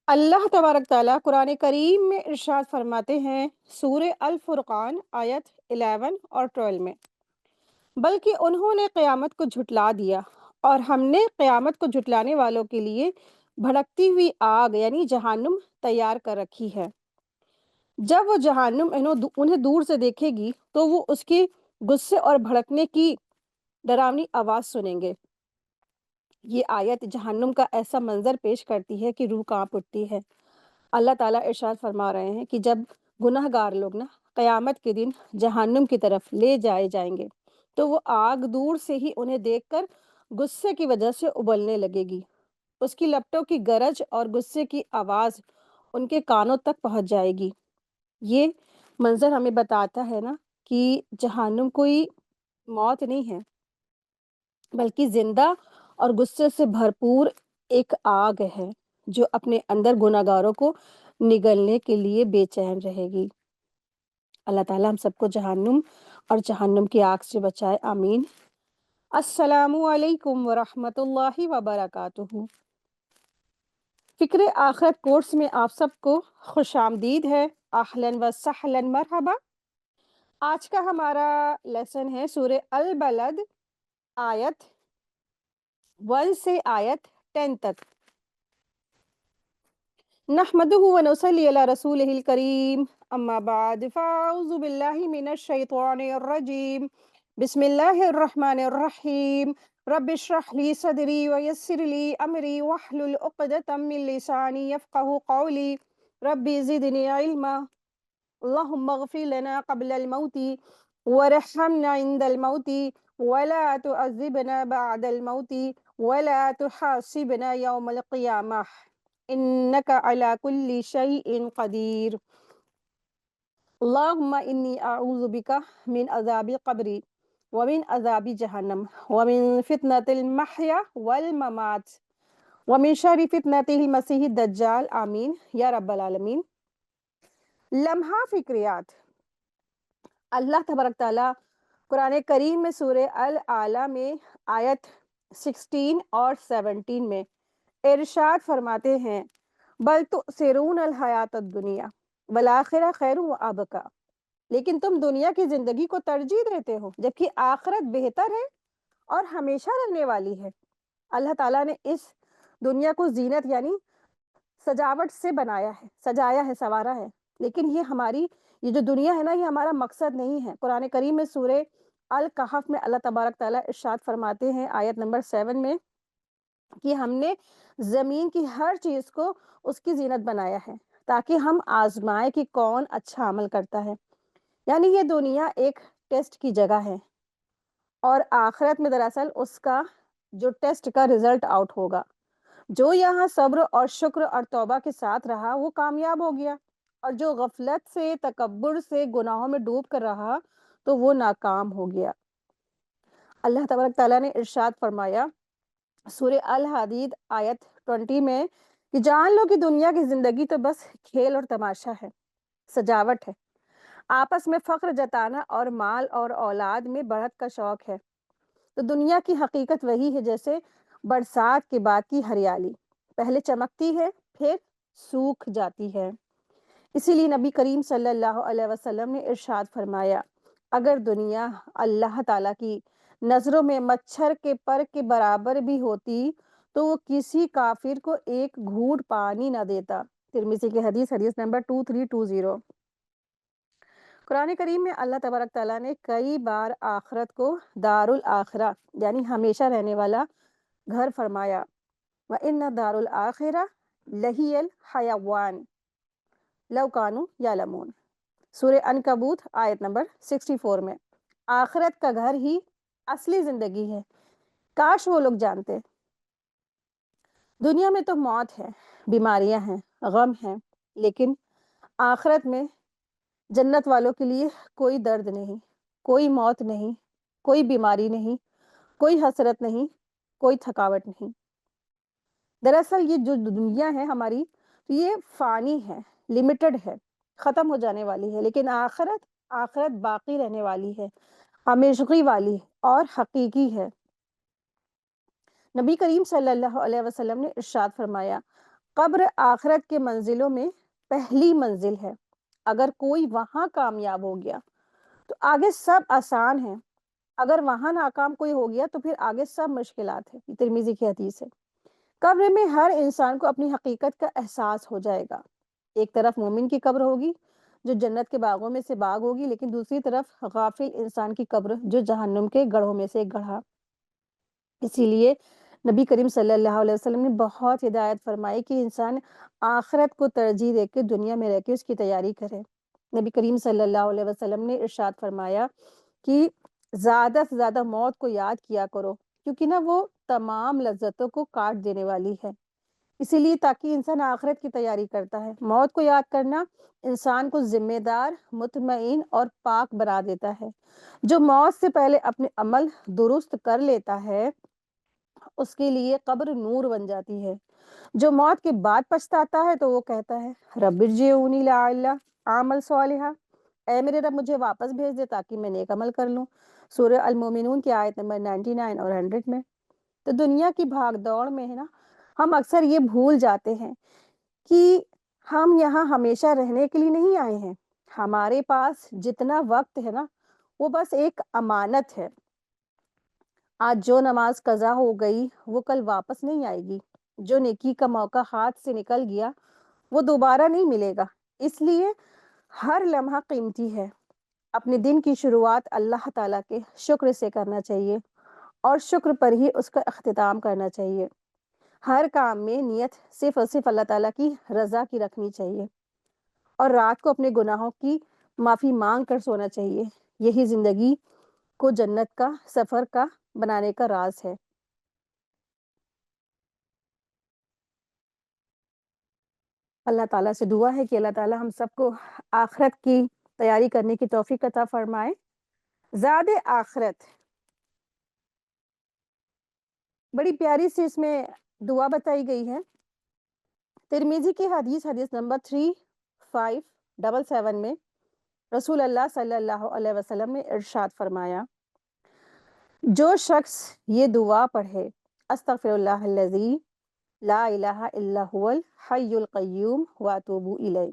اللہ تبارک تعالیٰ قرآن کریم میں ارشاد فرماتے ہیں سورہ الفرقان آیت 11 اور 12 میں، بلکہ انہوں نے قیامت کو جھٹلا دیا اور ہم نے قیامت کو جھٹلانے والوں کے لیے بھڑکتی ہوئی آگ یعنی جہنم تیار کر رکھی ہے۔ جب وہ جہنم انہیں دور سے دیکھے گی تو وہ اس کی غصے اور بھڑکنے کی ڈراؤنی آواز سنیں گے۔ یہ آیت جہنم کا ایسا منظر پیش کرتی ہے کہ روح کانپ اٹھتی ہے۔ اللہ تعالیٰ ارشاد فرما رہے ہیں کہ جب گناہ گار لوگ قیامت کے دن جہنم کی طرف لے جائے جائیں گے تو وہ آگ دور سے ہی انہیں دیکھ کر غصے کی وجہ سے ابلنے لگے گی۔ اس کی لپٹوں کی گرج اور غصے کی آواز ان کے کانوں تک پہنچ جائے گی۔ یہ منظر ہمیں بتاتا ہے کہ جہنم کوئی موت نہیں ہے، بلکہ زندہ اور غصے سے بھرپور ایک آگ ہے جو اپنے اندر گناہ گاروں کو نگلنے کے لیے بے چین رہے گی۔ اللہ تعالیٰ ہم سب کو جہنم اور جہنم کی آگ سے بچائے، آمین۔ السلام علیکم ورحمۃ اللہ وبرکاتہ۔ فکر آخرت کورس میں آپ سب کو خوش آمدید ہے، اہلاً و سہلاً مرحبا۔ آج کا ہمارا لیسن ہے سورہ البلد آیت 1 سے آیت 10 تک۔ نحمده ونصلي على رسوله الكريم اما بعد فاعوذ بالله من الشيطان الرجيم بسم الله الرحمن الرحيم رب اشرح لي صدري ويسر لي امري واحلل عقدة من لساني يفقهوا قولي ربي زدني علما اللهم اغفر لنا قبل الموت وارحمنا عند الموت ولا تعذبنا بعد الموت ولا تحاسبنا يوم القيامة إنك على كل شيء قدير اللهم إني أعوذ بك من عذاب قبري ومن عذاب جهنم ومن فتنة المحيا والممات ومن شر فتنة المسيح الدجال آمین یا رب العالمین۔ لمحہ فکریات۔ اللہ تبارک تعالیٰ قرآن کریم میں سورہ الاعلیٰ میں آیت 16 اور 17 میں ارشاد فرماتے ہیں بل تؤثرون الحیات الدنیا والآخرہ خیر و ابقیٰ، لیکن تم دنیا کی زندگی کو ترجیح دیتے ہو جبکہ آخرت بہتر ہے اور ہمیشہ رہنے والی ہے۔ اللہ تعالیٰ نے اس دنیا کو زینت یعنی سجاوٹ سے بنایا ہے، سجایا ہے، سنوارا ہے، لیکن یہ جو دنیا ہے یہ ہمارا مقصد نہیں ہے۔ قرآن کریم میں سورہ الکہف میں اللہ تبارک تعالیٰ ارشاد فرماتے ہیں آیت نمبر 7 میں کہ ہم نے زمین کی ہر چیز کو اس کی زینت بنایا ہے تاکہ ہم آزمائے کہ کون اچھا عمل کرتا ہے، یعنی یہ دنیا ایک ٹیسٹ کی جگہ ہے اور آخرت میں دراصل اس کا جو ٹیسٹ کا رزلٹ آؤٹ ہوگا۔ جو یہاں صبر اور شکر اور توبہ کے ساتھ رہا وہ کامیاب ہو گیا، اور جو غفلت سے تکبر سے گناہوں میں ڈوب کر رہا تو وہ ناکام ہو گیا۔ اللہ تبارک تعالیٰ نے ارشاد فرمایا سورہ الحدید آیت 20 میں کہ جان لو کہ دنیا کی زندگی تو بس کھیل اور تماشا ہے، سجاوٹ ہے، آپس میں فخر جتانا اور مال اور اولاد میں بڑھت کا شوق ہے۔ تو دنیا کی حقیقت وہی ہے جیسے برسات کے بعد کی ہریالی، پہلے چمکتی ہے پھر سوکھ جاتی ہے۔ اسی لیے نبی کریم صلی اللہ علیہ وسلم نے ارشاد فرمایا اگر دنیا اللہ تعالیٰ کی نظروں میں مچھر کے پر کے برابر بھی ہوتی تو وہ کسی کافر کو ایک گھونٹ پانی نہ دیتا۔ ترمذی کی حدیث نمبر 2320۔ قرآن کریم میں اللہ تبارک تعالیٰ نے کئی بار آخرت کو دار الاخرہ یعنی ہمیشہ رہنے والا گھر فرمایا، وَإِنَّ دَارُ الْآخِرَةِ لَهِيَ الْحَيَوَانُ لَوْ كَانُوا يَعْلَمُونَ۔ سورہ عنکبوت آیت نمبر 64 میں آخرت کا گھر ہی اصلی زندگی ہے، کاش وہ لوگ جانتے۔ دنیا میں تو موت ہے، بیماریاں ہیں، غم ہیں، لیکن آخرت میں جنت والوں کے لیے کوئی درد نہیں، کوئی موت نہیں، کوئی بیماری نہیں، کوئی حسرت نہیں، کوئی تھکاوٹ نہیں۔ دراصل یہ جو دنیا ہے ہماری یہ فانی ہے، لمیٹڈ ہے، ختم ہو جانے والی ہے، لیکن آخرت باقی رہنے والی ہے، ہمیشگی والی اور حقیقی ہے۔ نبی کریم صلی اللہ علیہ وسلم نے ارشاد فرمایا قبر آخرت کے منزلوں میں پہلی منزل ہے. اگر کوئی وہاں کامیاب ہو گیا تو آگے سب آسان ہیں. اگر وہاں ناکام کوئی ہو گیا تو پھر آگے سب مشکلات ہیں. یہ ترمذی کی حدیث ہے. قبر میں ہر انسان کو اپنی حقیقت کا احساس ہو جائے گا. ایک طرف مومن کی قبر ہوگی جو جنت کے باغوں میں سے باغ ہوگی، لیکن دوسری طرف غافل انسان کی قبر جو جہنم کے گڑھوں میں سے ایک گڑھا. اسی لیے نبی کریم صلی اللہ علیہ وسلم نے بہت ہدایت فرمائی کہ انسان آخرت کو ترجیح دے کے دنیا میں رہ کے اس کی تیاری کرے. نبی کریم صلی اللہ علیہ وسلم نے ارشاد فرمایا کہ زیادہ سے زیادہ موت کو یاد کیا کرو، کیونکہ نا وہ تمام لذتوں کو کاٹ دینے والی ہے. اسی لیے تاکہ انسان آخرت کی تیاری کرتا ہے. موت کو یاد کرنا انسان کو ذمہ دار، مطمئن اور پاک بنا دیتا ہے. جو موت سے پہلے اپنے عمل درست کر لیتا ہے اس کے لیے قبر نور بن جاتی ہے. جو موت کے بعد پچھتاتا ہے تو وہ کہتا ہے رب ارجعونی لعلی اعمل صالحا، اے میرے رب مجھے واپس بھیج دے تاکہ میں نیک عمل کر لوں. سورہ المومنون کی آیت نمبر 99 اور 100 میں. تو دنیا کی بھاگ دوڑ میں ہے نا، ہم اکثر یہ بھول جاتے ہیں کہ ہم یہاں ہمیشہ رہنے کے لیے نہیں آئے ہیں. ہمارے پاس جتنا وقت ہے نا وہ بس ایک امانت ہے. آج جو نماز قضا ہو گئی وہ کل واپس نہیں آئے گی. جو نیکی کا موقع ہاتھ سے نکل گیا وہ دوبارہ نہیں ملے گا. اس لیے ہر لمحہ قیمتی ہے. اپنے دن کی شروعات اللہ تعالیٰ کے شکر سے کرنا چاہیے اور شکر پر ہی اس کا اختتام کرنا چاہیے. ہر کام میں نیت صرف اور صرف اللہ تعالیٰ کی رضا کی رکھنی چاہیے اور رات کو اپنے گناہوں کی معافی مانگ کر سونا چاہیے. یہی زندگی کو جنت کا سفر کا بنانے کا راز ہے. اللہ تعالیٰ سے دعا ہے کہ اللہ تعالیٰ ہم سب کو آخرت کی تیاری کرنے کی توفیق عطا فرمائے. زاد آخرت بڑی پیاری سی اس میں دعا بتائی گئی ہے. ترمذی کی حدیث نمبر 3577 میں رسول اللہ صلی اللہ علیہ وسلم نے ارشاد فرمایا جو شخص یہ دعا پڑھے استغفر اللہ الذی لا الہ الا هو الحی القیوم واتوب الیہ،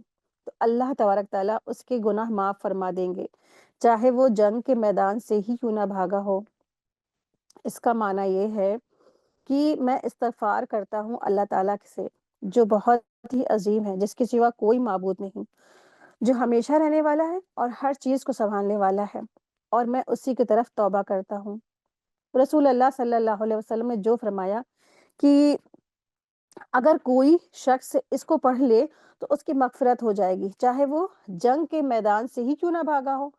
تو اللہ تبارک تعالیٰ اس کے گناہ معاف فرما دیں گے چاہے وہ جنگ کے میدان سے ہی کیوں نہ بھاگا ہو. اس کا معنی یہ ہے کہ میں استغفار کرتا ہوں اللہ تعالیٰ سے جو بہت ہی عظیم ہے، جس کے سوا کوئی معبود نہیں، جو ہمیشہ رہنے والا ہے اور ہر چیز کو سنبھالنے والا ہے، اور میں اسی کی طرف توبہ کرتا ہوں. رسول اللہ صلی اللہ علیہ وسلم نے جو فرمایا کہ اگر کوئی شخص اس کو پڑھ لے تو اس کی مغفرت ہو جائے گی چاہے وہ جنگ کے میدان سے ہی کیوں نہ بھاگا ہو.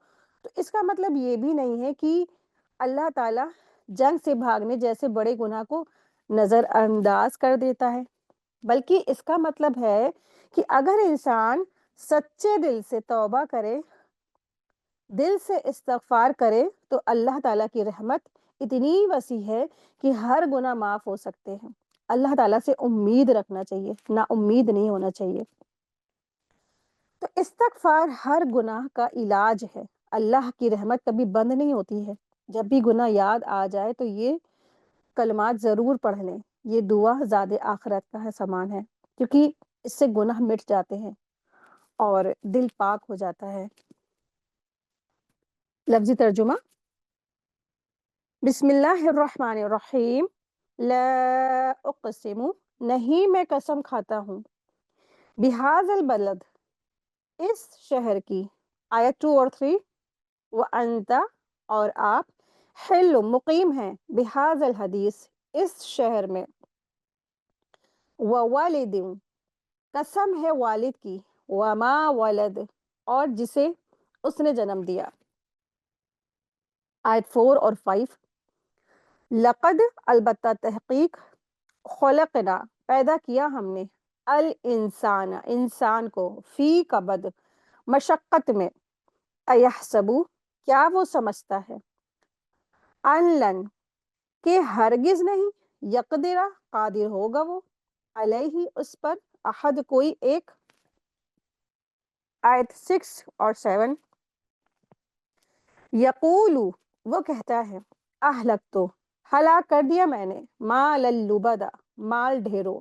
تو اس کا مطلب یہ بھی نہیں ہے کہ اللہ تعالیٰ جنگ سے بھاگنے جیسے بڑے گناہ کو نظر انداز کر دیتا ہے، بلکہ اس کا مطلب ہے کہ اگر انسان سچے دل سے توبہ کرے، دل سے استغفار کرے، تو اللہ تعالیٰ کی رحمت اتنی وسیع ہے کہ ہر گناہ معاف ہو سکتے ہیں. اللہ تعالیٰ سے امید رکھنا چاہیے، نا امید نہیں ہونا چاہیے. تو استغفار ہر گناہ کا علاج ہے. اللہ کی رحمت کبھی بند نہیں ہوتی ہے. جب بھی گناہ یاد آ جائے تو یہ کلمات ضرور پڑھ لیں. یہ دعا زاد آخرت کا سامان ہے کیونکہ اس سے گناہ مٹ جاتے ہیں اور دل پاک ہو جاتا ہے. لفظی ترجمہ: بسم اللہ الرحمن الرحیم. لا اقسم، نہیں میں قسم کھاتا ہوں، بہذا البلد، اس شہر کی. آیت 2 اور 3. وانت، اور آپ، حل مقیم ہیں، بہذا الحدیث، اس شہر میں. ووالد، قسم ہے والد کی، وما ولد، اور جسے اس نے جنم دیا. آیت 4 اور 5. لقد، البتہ تحقیق، خلقنا، پیدا کیا ہم نے، الانسان، انسان کو، فی کبد، مشقت میں، ایحسب، کیا وہ سمجھتا ہے، ان لن، کہ ہرگز نہیں، یقدر، قادر ہوگا وہ، علیہ، اس پر، احد، کوئی ایک. آیت 6 اور 7. یقول، وہ کہتا ہے، اہلک تو، ہلاک کر دیا میں نے، مال اللبدا، مال ڈھیرو،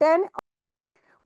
10।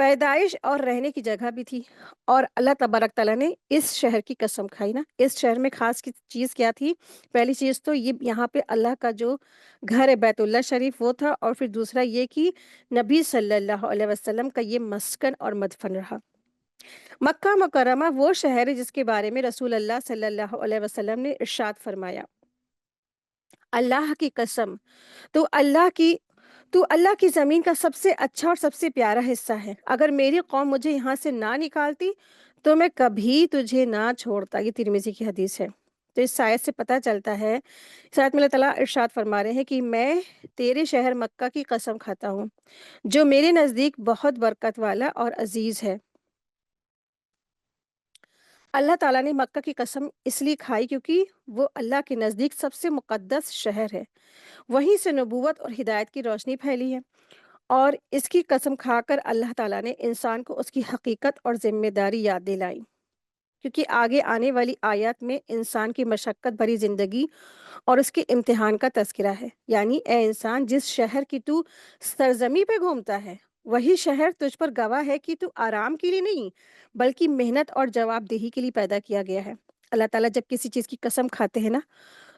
پیدائش اور رہنے کی جگہ بھی تھی، اور اللہ تبارک تعالیٰ نے اس شہر کی قسم کھائی نا۔ اس شہر میں خاص چیز کیا تھی؟ پہلی چیز تو یہ یہاں پہ اللہ کا جو گھر ہے بیت اللہ شریف وہ تھا، اور پھر دوسرا یہ کہ نبی صلی اللہ علیہ وسلم کا یہ مسکن اور مدفن رہا۔ مکہ مکرمہ وہ شہر ہے جس کے بارے میں رسول اللہ صلی اللہ علیہ وسلم نے ارشاد فرمایا، اللہ کی قسم، تو اللہ کی زمین کا سب سے اچھا اور سب سے پیارا حصہ ہے۔ اگر میری قوم مجھے یہاں سے نہ نکالتی تو میں کبھی تجھے نہ چھوڑتا۔ یہ ترمذی کی حدیث ہے۔ تو اس آیت سے پتہ چلتا ہے، اس آیت میں اللہ تعالیٰ ارشاد فرما رہے ہیں کہ میں تیرے شہر مکہ کی قسم کھاتا ہوں جو میرے نزدیک بہت برکت والا اور عزیز ہے۔ اللہ تعالیٰ نے مکہ کی قسم اس لیے کھائی کیونکہ وہ اللہ کے نزدیک سب سے مقدس شہر ہے، وہیں سے نبوت اور ہدایت کی روشنی پھیلی ہے، اور اس کی قسم کھا کر اللہ تعالیٰ نے انسان کو اس کی حقیقت اور ذمہ داری یاد دلائی، کیونکہ آگے آنے والی آیات میں انسان کی مشقت بھری زندگی اور اس کے امتحان کا تذکرہ ہے۔ یعنی اے انسان، جس شہر کی تو سرزمین پہ گھومتا ہے وہی شہر تجھ پر گواہ ہے کہ تو آرام کے لیے نہیں بلکہ محنت اور جواب دہی کے لیے پیدا کیا گیا ہے۔ اللہ تعالیٰ جب کسی چیز کی قسم کھاتے ہیں نا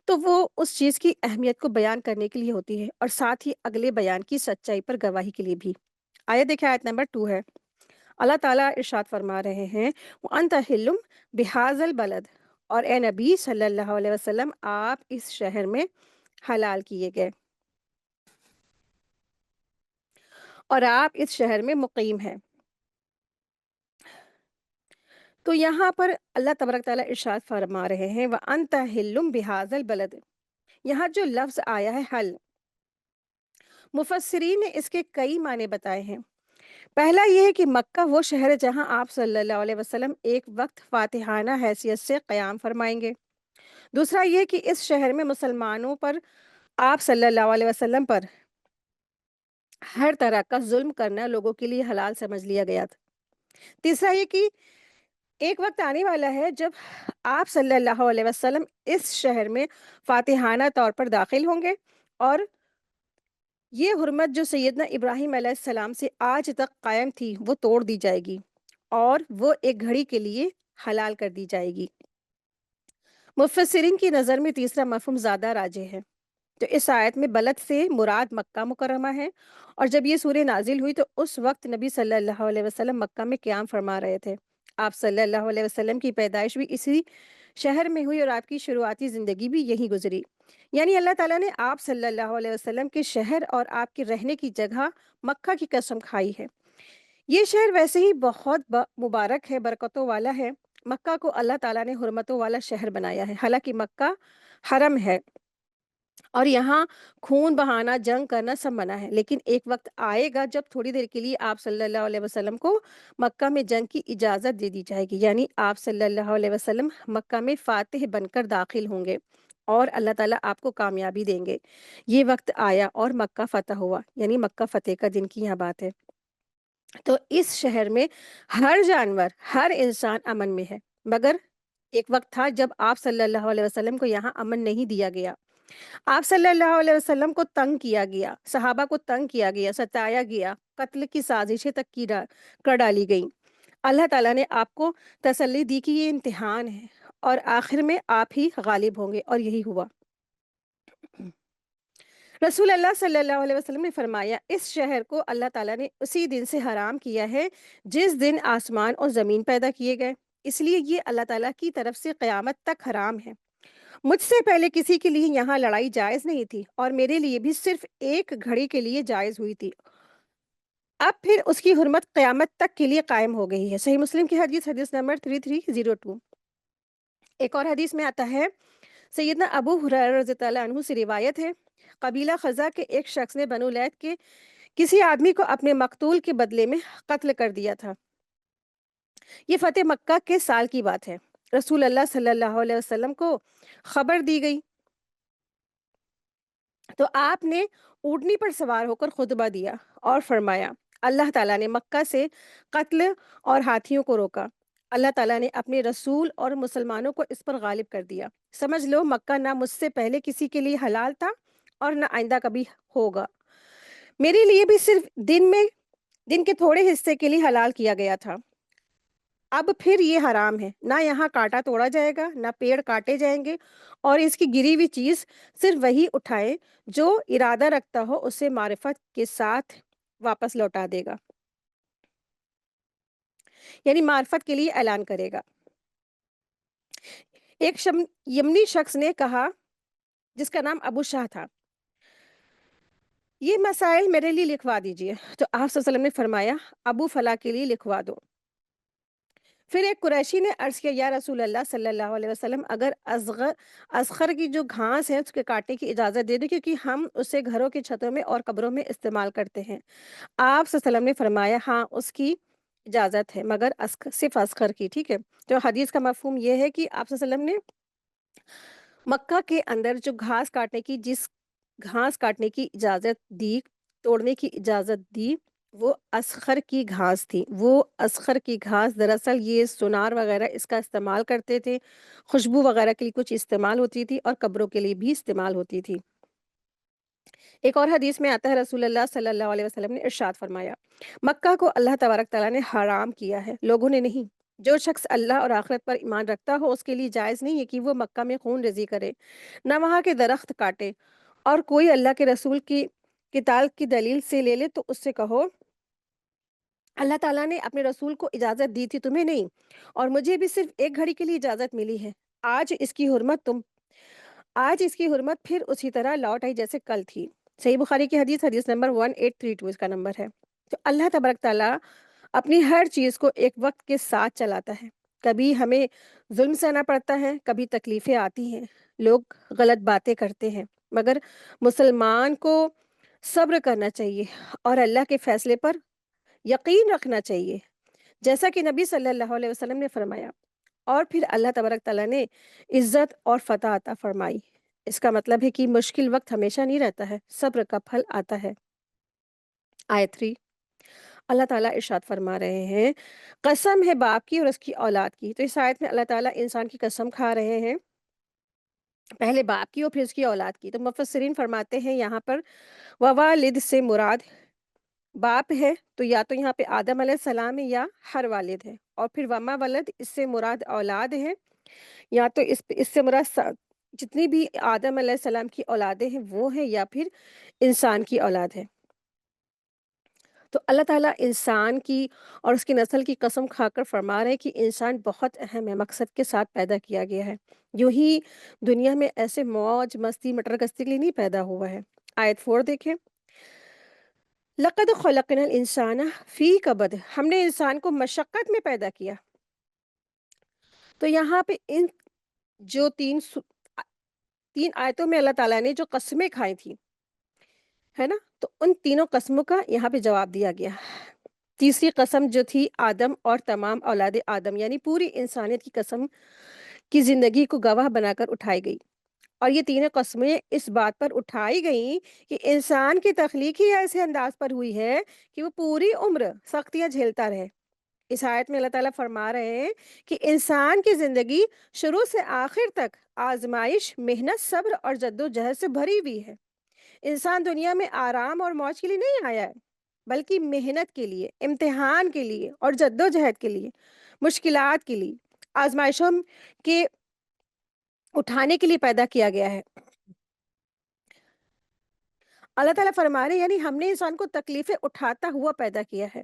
تو وہ اس چیز کی اہمیت کو بیان کرنے کے لیے ہوتی ہے، اور ساتھ ہی اگلے بیان کی سچائی پر گواہی کے لیے بھی۔ آیت دیکھیں، آیت نمبر 2 ہے۔ اللہ تعالیٰ ارشاد فرما رہے ہیں، وَأَنْتَ حِلٌّ بِهَٰذَا الْبَلَدِ، اور اے نبی صلی اللہ علیہ وسلم آپ اس شہر میں حلال کیے گئے اور آپ اس شہر میں مقیم ہیں۔ تو یہاں پر اللہ تبارک تعالیٰ ارشاد فرما رہے ہیں، وَأَنْتَ حِلٌّ بِهَٰذَا الْبَلَدِ، یہاں جو لفظ آیا ہے حل، مفسرین نے اس کے کئی معنی بتائے ہیں۔ پہلا یہ ہے کہ مکہ وہ شہر ہے جہاں آپ صلی اللہ علیہ وسلم ایک وقت فاتحانہ حیثیت سے قیام فرمائیں گے۔ دوسرا یہ کہ اس شہر میں مسلمانوں پر آپ صلی اللہ علیہ وسلم پر ہر طرح کا ظلم کرنا لوگوں کے لیے حلال سمجھ لیا گیا تھا۔ تیسرا یہ کہ ایک وقت آنے والا ہے جب آپ صلی اللہ علیہ وسلم اس شہر میں فاتحانہ طور پر داخل ہوں گے، اور یہ حرمت جو سیدنا ابراہیم علیہ السلام سے آج تک قائم تھی وہ توڑ دی جائے گی، اور وہ ایک گھڑی کے لیے حلال کر دی جائے گی۔ مفسرین کی نظر میں تیسرا مفہوم زیادہ راجح ہے۔ تو اس آیت میں بلد سے مراد مکہ مکرمہ ہے، اور جب یہ سورہ نازل ہوئی تو اس وقت نبی صلی اللہ علیہ وسلم مکہ میں قیام فرما رہے تھے۔ آپ صلی اللہ علیہ وسلم کی پیدائش بھی اسی شہر میں ہوئی، اور آپ کی شروعاتی زندگی بھی یہیں گزری۔ یعنی اللہ تعالیٰ نے آپ صلی اللہ علیہ وسلم کے شہر اور آپ کے رہنے کی جگہ مکہ کی قسم کھائی ہے۔ یہ شہر ویسے ہی بہت مبارک ہے، برکتوں والا ہے۔ مکہ کو اللہ تعالیٰ نے حرمتوں والا شہر بنایا ہے، حالانکہ مکہ حرم ہے اور یہاں خون بہانا، جنگ کرنا سب منع ہے، لیکن ایک وقت آئے گا جب تھوڑی دیر کے لیے آپ صلی اللہ علیہ وسلم کو مکہ میں جنگ کی اجازت دے دی جائے گی، یعنی آپ صلی اللہ علیہ وسلم مکہ میں فاتح بن کر داخل ہوں گے اور اللہ تعالیٰ آپ کو کامیابی دیں گے۔ یہ وقت آیا اور مکہ فتح ہوا، یعنی مکہ فتح کا دن کی یہاں بات ہے۔ تو اس شہر میں ہر جانور، ہر انسان امن میں ہے، مگر ایک وقت تھا جب آپ صلی اللہ علیہ وسلم کو یہاں امن نہیں دیا گیا۔ آپ صلی اللہ علیہ وسلم کو تنگ کیا گیا، صحابہ کو تنگ کیا گیا، ستایا گیا، قتل کی سازشیں تک کر ڈالی گئیں۔ اللہ تعالیٰ نے آپ کو تسلی دی کہ یہ امتحان ہے اور آخر میں آپ ہی غالب ہوں گے، اور یہی ہوا۔ رسول اللہ صلی اللہ علیہ وسلم نے فرمایا، اس شہر کو اللہ تعالیٰ نے اسی دن سے حرام کیا ہے جس دن آسمان اور زمین پیدا کیے گئے، اس لیے یہ اللہ تعالیٰ کی طرف سے قیامت تک حرام ہے۔ مجھ سے پہلے کسی کے لیے یہاں لڑائی جائز نہیں تھی، اور میرے لیے بھی صرف ایک گھڑی کے لیے جائز ہوئی تھی، اب پھر اس کی حرمت قیامت تک کے لیے قائم ہو گئی ہے۔ صحیح مسلم کی حدیث، حدیث نمبر 3302۔ ایک اور حدیث میں آتا ہے، سیدنا ابو ہریرہ رضی اللہ عنہ سے روایت ہے، قبیلہ خزا کے ایک شخص نے بنو لیث کے کسی آدمی کو اپنے مقتول کے بدلے میں قتل کر دیا تھا۔ یہ فتح مکہ کے سال کی بات ہے۔ رسول اللہ صلی اللہ علیہ وسلم کو خبر دی گئی تو آپ نے اونٹنی پر سوار ہو کر خطبہ دیا اور فرمایا، اللہ تعالیٰ نے مکہ سے قتل اور ہاتھیوں کو روکا، اللہ تعالیٰ نے اپنے رسول اور مسلمانوں کو اس پر غالب کر دیا۔ سمجھ لو مکہ نہ مجھ سے پہلے کسی کے لیے حلال تھا اور نہ آئندہ کبھی ہوگا، میرے لیے بھی صرف دن میں دن کے تھوڑے حصے کے لیے حلال کیا گیا تھا، اب پھر یہ حرام ہے، نہ یہاں کاٹا توڑا جائے گا، نہ پیڑ کاٹے جائیں گے، اور اس کی گری ہوئی چیز صرف وہی اٹھائے جو ارادہ رکھتا ہو اسے معرفت کے ساتھ واپس لوٹا دے گا، یعنی معرفت کے لیے اعلان کرے گا۔ ایک یمنی شخص نے کہا، جس کا نام ابو شاہ تھا، یہ مسائل میرے لیے لکھوا دیجئے، تو آپ صلی اللہ علیہ وسلم نے فرمایا ابو فلاں کے لیے لکھوا دو۔ پھر ایک قریشی نے عرض کیا، یا رسول اللہ صلی اللہ علیہ وسلم، اگر اصغر کی جو گھاس ہے اس کے کاٹنے کی اجازت دے دیں، کیونکہ ہم اسے گھروں کی چھتوں میں اور قبروں میں استعمال کرتے ہیں۔ آپ صلی اللہ علیہ وسلم نے فرمایا ہاں اس کی اجازت ہے، مگر صرف اصغر کی، ٹھیک ہے۔ تو حدیث کا مفہوم یہ ہے کہ آپ صلی اللہ علیہ وسلم نے مکہ کے اندر جو گھاس کاٹنے کی اجازت دی، توڑنے کی اجازت دی، وہ اصغر کی گھاس تھی۔ وہ اصغر کی گھاس دراصل یہ سونار وغیرہ اس کا استعمال کرتے تھے، خوشبو وغیرہ کے لیے کچھ استعمال ہوتی تھی، اور قبروں کے لیے بھی استعمال ہوتی تھی۔ ایک اور حدیث میں آتا ہے، رسول اللہ صلی اللہ علیہ وسلم نے ارشاد فرمایا، مکہ کو اللہ تبارک تعالیٰ نے حرام کیا ہے، لوگوں نے نہیں۔ جو شخص اللہ اور آخرت پر ایمان رکھتا ہو اس کے لیے جائز نہیں ہے کہ وہ مکہ میں خون ریزی کرے، نہ وہاں کے درخت کاٹے، اور کوئی اللہ کے رسول کی کتاب کی دلیل سے لے لے تو اس سے کہو اللہ تعالیٰ نے اپنے رسول کو اجازت دی تھی، تمہیں نہیں، اور مجھے بھی صرف ایک گھڑی کے لیے اجازت ملی ہے۔ آج اس کی حرمت آج اس کی حرمت پھر اسی طرح لوٹ آئی جیسے کل تھی۔ صحیح بخاری کی حدیث نمبر 1832 اس کا نمبر ہے۔ تو اللہ تبارک تعالیٰ اپنی ہر چیز کو ایک وقت کے ساتھ چلاتا ہے، کبھی ہمیں ظلم سہنا پڑتا ہے، کبھی تکلیفیں آتی ہیں، لوگ غلط باتیں کرتے ہیں، مگر مسلمان کو صبر کرنا چاہیے اور اللہ کے فیصلے پر یقین رکھنا چاہیے، جیسا کہ نبی صلی اللہ علیہ وسلم نے فرمایا۔ اور پھر اللہ تبارک تعالیٰ نے عزت اور فتح عطا فرمائی۔ اس کا مطلب ہے کہ مشکل وقت ہمیشہ نہیں رہتا ہے، صبر کا پھل آتا ہے۔ آیت 3، اللہ تعالیٰ ارشاد فرما رہے ہیں، قسم ہے باپ کی اور اس کی اولاد کی۔ تو اس آیت میں اللہ تعالیٰ انسان کی قسم کھا رہے ہیں، پہلے باپ کی اور پھر اس کی اولاد کی۔ تو مفسرین فرماتے ہیں یہاں پر ووالد سے مراد باپ ہے، تو یا تو یہاں پہ آدم علیہ السلام ہے یا ہر والد ہے، اور پھر وما ولد اس سے مراد اولاد ہے، یا تو اس سے مراد جتنی بھی آدم علیہ السلام کی اولادیں ہیں وہ ہیں، یا پھر انسان کی اولاد ہے۔ تو اللہ تعالیٰ انسان کی اور اس کی نسل کی قسم کھا کر فرما رہے ہیں کہ انسان بہت اہم ہے، مقصد کے ساتھ پیدا کیا گیا ہے، یوں ہی دنیا میں ایسے موج مستی مٹر گستی کے لیے نہیں پیدا ہوا ہے۔ آیت 4 دیکھیں، لقد خلقنا الانسان فی کبد، ہم نے انسان کو مشقت میں پیدا کیا۔ تو یہاں پہ ان جو تین آیتوں میں اللہ تعالیٰ نے جو قسمیں کھائی تھیں، ہے نا، تو ان تینوں قسموں کا یہاں پہ جواب دیا گیا۔ تیسری قسم جو تھی آدم اور تمام اولاد آدم، یعنی پوری انسانیت کی قسم کی زندگی کو گواہ بنا کر اٹھائی گئی، اور یہ تینوں قسمیں اس بات پر اٹھائی گئیں کہ انسان کی تخلیق ہی ایسے انداز پر ہوئی ہے کہ وہ پوری عمر سختیاں جھیلتا رہے۔ اس آیت میں اللہ تعالیٰ فرما رہے ہیں کہ انسان کی زندگی شروع سے آخر تک آزمائش، محنت، صبر اور جد و جہد سے بھری ہوئی ہے۔ انسان دنیا میں آرام اور موج کے لیے نہیں آیا ہے، بلکہ محنت کے لیے، امتحان کے لیے اور جد و جہد کے لیے، مشکلات کے لیے، آزمائشوں کے اٹھانے کے لیے پیدا کیا گیا ہے۔ اللہ تعالیٰ فرما رہے ہیں یعنی ہم نے انسان کو تکلیفیں اٹھاتا ہوا پیدا کیا ہے،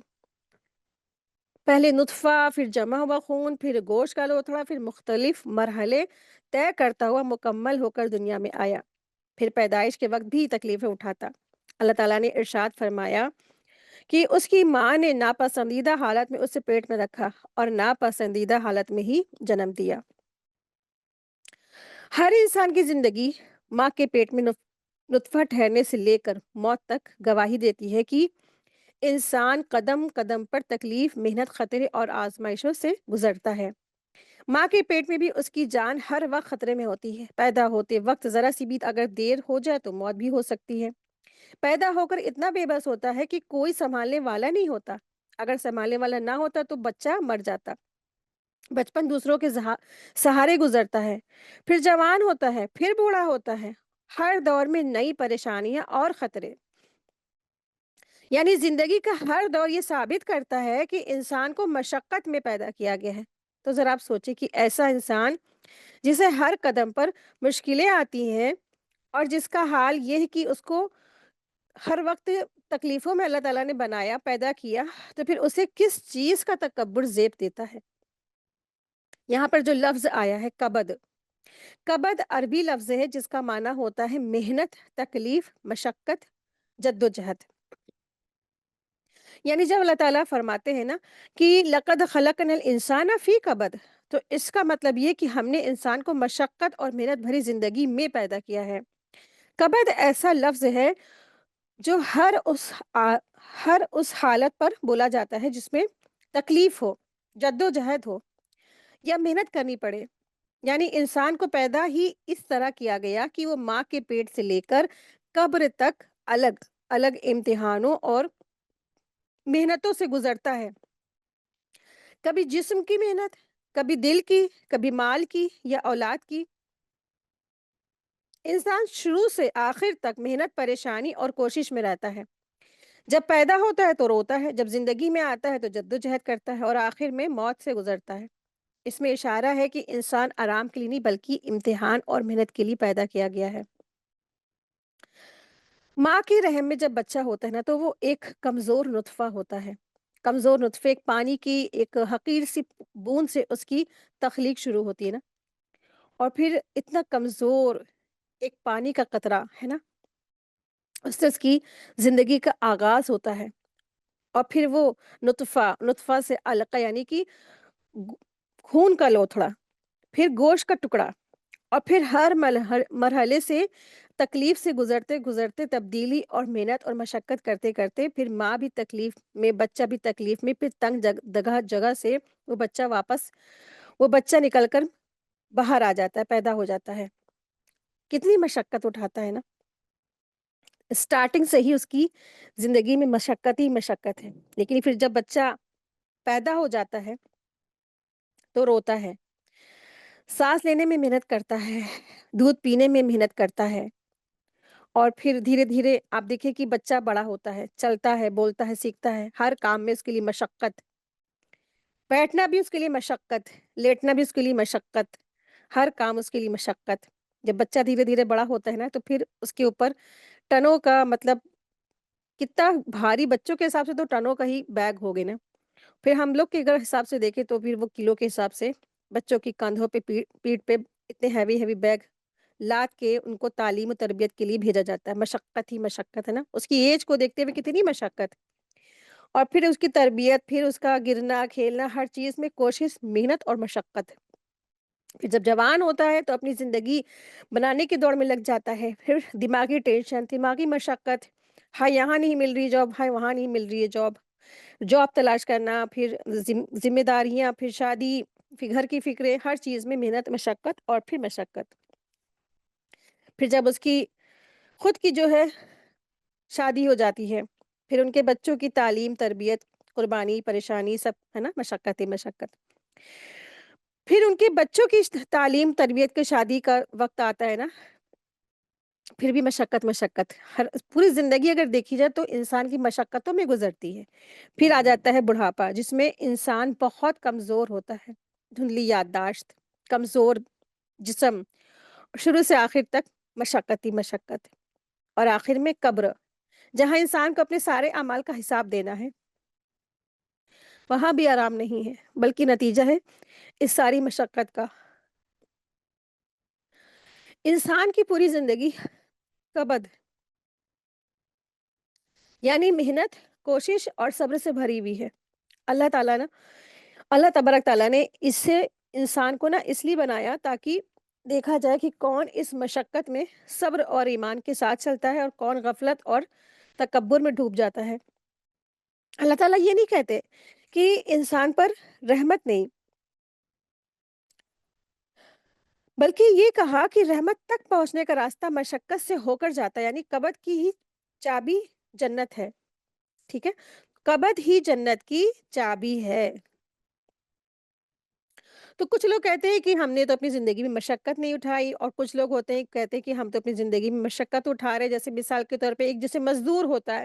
پہلے نطفہ، پھر جمع ہوا خون، پھر گوشت کا لوتھڑا، پھر مختلف مرحلے طے کرتا ہوا مکمل ہو کر دنیا میں آیا، پھر پیدائش کے وقت بھی تکلیفیں اٹھاتا۔ اللہ تعالیٰ نے ارشاد فرمایا کہ اس کی ماں نے ناپسندیدہ حالت میں اسے پیٹ میں رکھا اور ناپسندیدہ حالت میں ہی جنم دیا۔ ہر انسان کی زندگی ماں کے پیٹ میں نطفہ ٹھہرنے سے لے کر موت تک گواہی دیتی ہے کہ انسان قدم قدم پر تکلیف، محنت، خطرے اور آزمائشوں سے گزرتا ہے۔ ماں کے پیٹ میں بھی اس کی جان ہر وقت خطرے میں ہوتی ہے، پیدا ہوتے وقت ذرا سی بھی اگر دیر ہو جائے تو موت بھی ہو سکتی ہے۔ پیدا ہو کر اتنا بے بس ہوتا ہے کہ کوئی سنبھالنے والا نہیں ہوتا، اگر سنبھالنے والا نہ ہوتا تو بچہ مر جاتا۔ بچپن دوسروں کے سہارے گزرتا ہے، پھر جوان ہوتا ہے، پھر بوڑھا ہوتا ہے، ہر دور میں نئی پریشانیاں اور خطرے، یعنی زندگی کا ہر دور یہ ثابت کرتا ہے کہ انسان کو مشقت میں پیدا کیا گیا ہے۔ تو ذرا آپ سوچیں کہ ایسا انسان جسے ہر قدم پر مشکلیں آتی ہیں اور جس کا حال یہ ہے کہ اس کو ہر وقت تکلیفوں میں اللہ تعالیٰ نے بنایا، پیدا کیا، تو پھر اسے کس چیز کا تکبر زیب دیتا ہے؟ یہاں پر جو لفظ آیا ہے کبد، کبد عربی لفظ ہے جس کا معنی ہوتا ہے محنت، تکلیف، مشقت، جدوجہد۔ یعنی جب اللہ تعالیٰ فرماتے ہیں نا کہ لقد خلقنا الانسان فی کبد، تو اس کا مطلب یہ کہ ہم نے انسان کو مشقت اور محنت بھری زندگی میں پیدا کیا ہے۔ کبد ایسا لفظ ہے جو ہر اس حالت پر بولا جاتا ہے جس میں تکلیف ہو، جدوجہد ہو یا محنت کرنی پڑے۔ یعنی انسان کو پیدا ہی اس طرح کیا گیا کہ وہ ماں کے پیٹ سے لے کر قبر تک الگ الگ امتحانوں اور محنتوں سے گزرتا ہے۔ کبھی جسم کی محنت، کبھی دل کی، کبھی مال کی یا اولاد کی۔ انسان شروع سے آخر تک محنت، پریشانی اور کوشش میں رہتا ہے۔ جب پیدا ہوتا ہے تو روتا ہے، جب زندگی میں آتا ہے تو جدوجہد کرتا ہے اور آخر میں موت سے گزرتا ہے۔ اس میں اشارہ ہے کہ انسان آرام کے لیے نہیں بلکہ امتحان اور محنت کے لیے پیدا کیا گیا ہے۔ ماں کے رحم میں جب بچہ ہوتا ہے نا تو وہ ایک کمزور نطفہ ہوتا ہے۔ کمزور نطفے ایک پانی کی ایک حقیر سی بوند سے اس کی تخلیق شروع ہوتی ہے نا، اور پھر اتنا کمزور ایک پانی کا قطرہ ہے نا، اس سے اس کی زندگی کا آغاز ہوتا ہے۔ اور پھر وہ نطفہ سے علقہ یعنی کہ گ- خون کا لوتھڑا، پھر گوشت کا ٹکڑا، اور پھر ہر مرحلے سے تکلیف سے گزرتے گزرتے تبدیلی اور محنت اور مشقت کرتے کرتے پھر ماں بھی تکلیف میں، بچہ بھی تکلیف میں، پھر تنگ جگہ سے وہ بچہ نکل کر باہر آ جاتا ہے، پیدا ہو جاتا ہے۔ کتنی مشقت اٹھاتا ہے نا، اسٹارٹنگ سے ہی اس کی زندگی میں مشقت ہی مشقت ہے، لیکن پھر جب بچہ پیدا ہو جاتا ہے تو روتا ہے، سانس لینے میں محنت کرتا ہے، دودھ پینے میں محنت کرتا ہے، اور پھر دھیرے دھیرے آپ دیکھیں کہ بچہ بڑا ہوتا ہے، چلتا ہے، بولتا ہے، سیکھتا ہے، ہر کام میں اس کے لیے مشقت، بیٹھنا بھی اس کے لیے مشقت، لیٹنا بھی اس کے لیے مشقت، ہر کام اس کے لیے مشقت۔ جب بچہ دھیرے دھیرے بڑا ہوتا ہے نا تو پھر اس کے اوپر ٹنوں کا مطلب کتنا بھاری، بچوں کے حساب سے تو ٹنوں کا ہی بیگ ہو گئے نا، پھر ہم لوگ کے اگر حساب سے دیکھیں تو پھر وہ کلو کے حساب سے بچوں کی کندھوں پہ پیٹھ پہ اتنے ہیوی ہیوی بیگ لاد کے ان کو تعلیم و تربیت کے لیے بھیجا جاتا ہے۔ مشقت ہی مشقت ہے نا، اس کی ایج کو دیکھتے ہوئے کتنی مشقت، اور پھر اس کی تربیت، پھر اس کا گرنا کھیلنا، ہر چیز میں کوشش، محنت اور مشقت۔ پھر جب جوان ہوتا ہے تو اپنی زندگی بنانے کی دوڑ میں لگ جاتا ہے، پھر دماغی ٹینشن، دماغی مشقت، ہاں یہاں نہیں مل رہی جاب، ہاں وہاں نہیں مل رہی ہے جاب، جاب تلاش کرنا، پھر ذمہ داریاں، پھر شادی، پھر گھر کی فکریں، ہر چیز میں محنت، مشقت اور پھر مشقت۔ پھر جب اس کی خود کی جو ہے شادی ہو جاتی ہے، پھر ان کے بچوں کی تعلیم، تربیت، قربانی، پریشانی، سب ہے نا، مشقت ہی مشقت۔ پھر ان کے بچوں کی تعلیم، تربیت کے شادی کا وقت آتا ہے نا، پھر بھی مشقت مشقت، ہر پوری زندگی اگر دیکھی جائے تو انسان کی مشقتوں میں گزرتی ہے۔ پھر آ جاتا ہے بڑھاپا جس میں انسان بہت کمزور ہوتا ہے، دھندلی یادداشت، کمزور جسم، شروع سے آخر تک مشقت ہی مشقت، اور آخر میں قبر، جہاں انسان کو اپنے سارے اعمال کا حساب دینا ہے، وہاں بھی آرام نہیں ہے بلکہ نتیجہ ہے اس ساری مشقت کا۔ انسان کی پوری زندگی کبد یعنی محنت، کوشش اور صبر سے بھری ہوئی ہے۔ اللہ تعالیٰ نا، اللہ تبارک تعالیٰ نے اس سے انسان کو نا اس لیے بنایا تاکہ دیکھا جائے کہ کون اس مشقت میں صبر اور ایمان کے ساتھ چلتا ہے اور کون غفلت اور تکبر میں ڈوب جاتا ہے۔ اللہ تعالیٰ یہ نہیں کہتے کہ انسان پر رحمت نہیں، بلکہ یہ کہا کہ رحمت تک پہنچنے کا راستہ مشقت سے ہو کر جاتا ہے، یعنی کبد کی ہی چابی جنت ہے، ٹھیک ہے، کبد ہی جنت کی چابی ہے۔ تو کچھ لوگ کہتے ہیں کہ ہم نے تو اپنی زندگی میں مشقت نہیں اٹھائی، اور کچھ لوگ کہتے ہیں کہ ہم تو اپنی زندگی میں مشقت اٹھا رہے ہیں، جیسے مثال کے طور پہ ایک جیسے مزدور ہوتا ہے،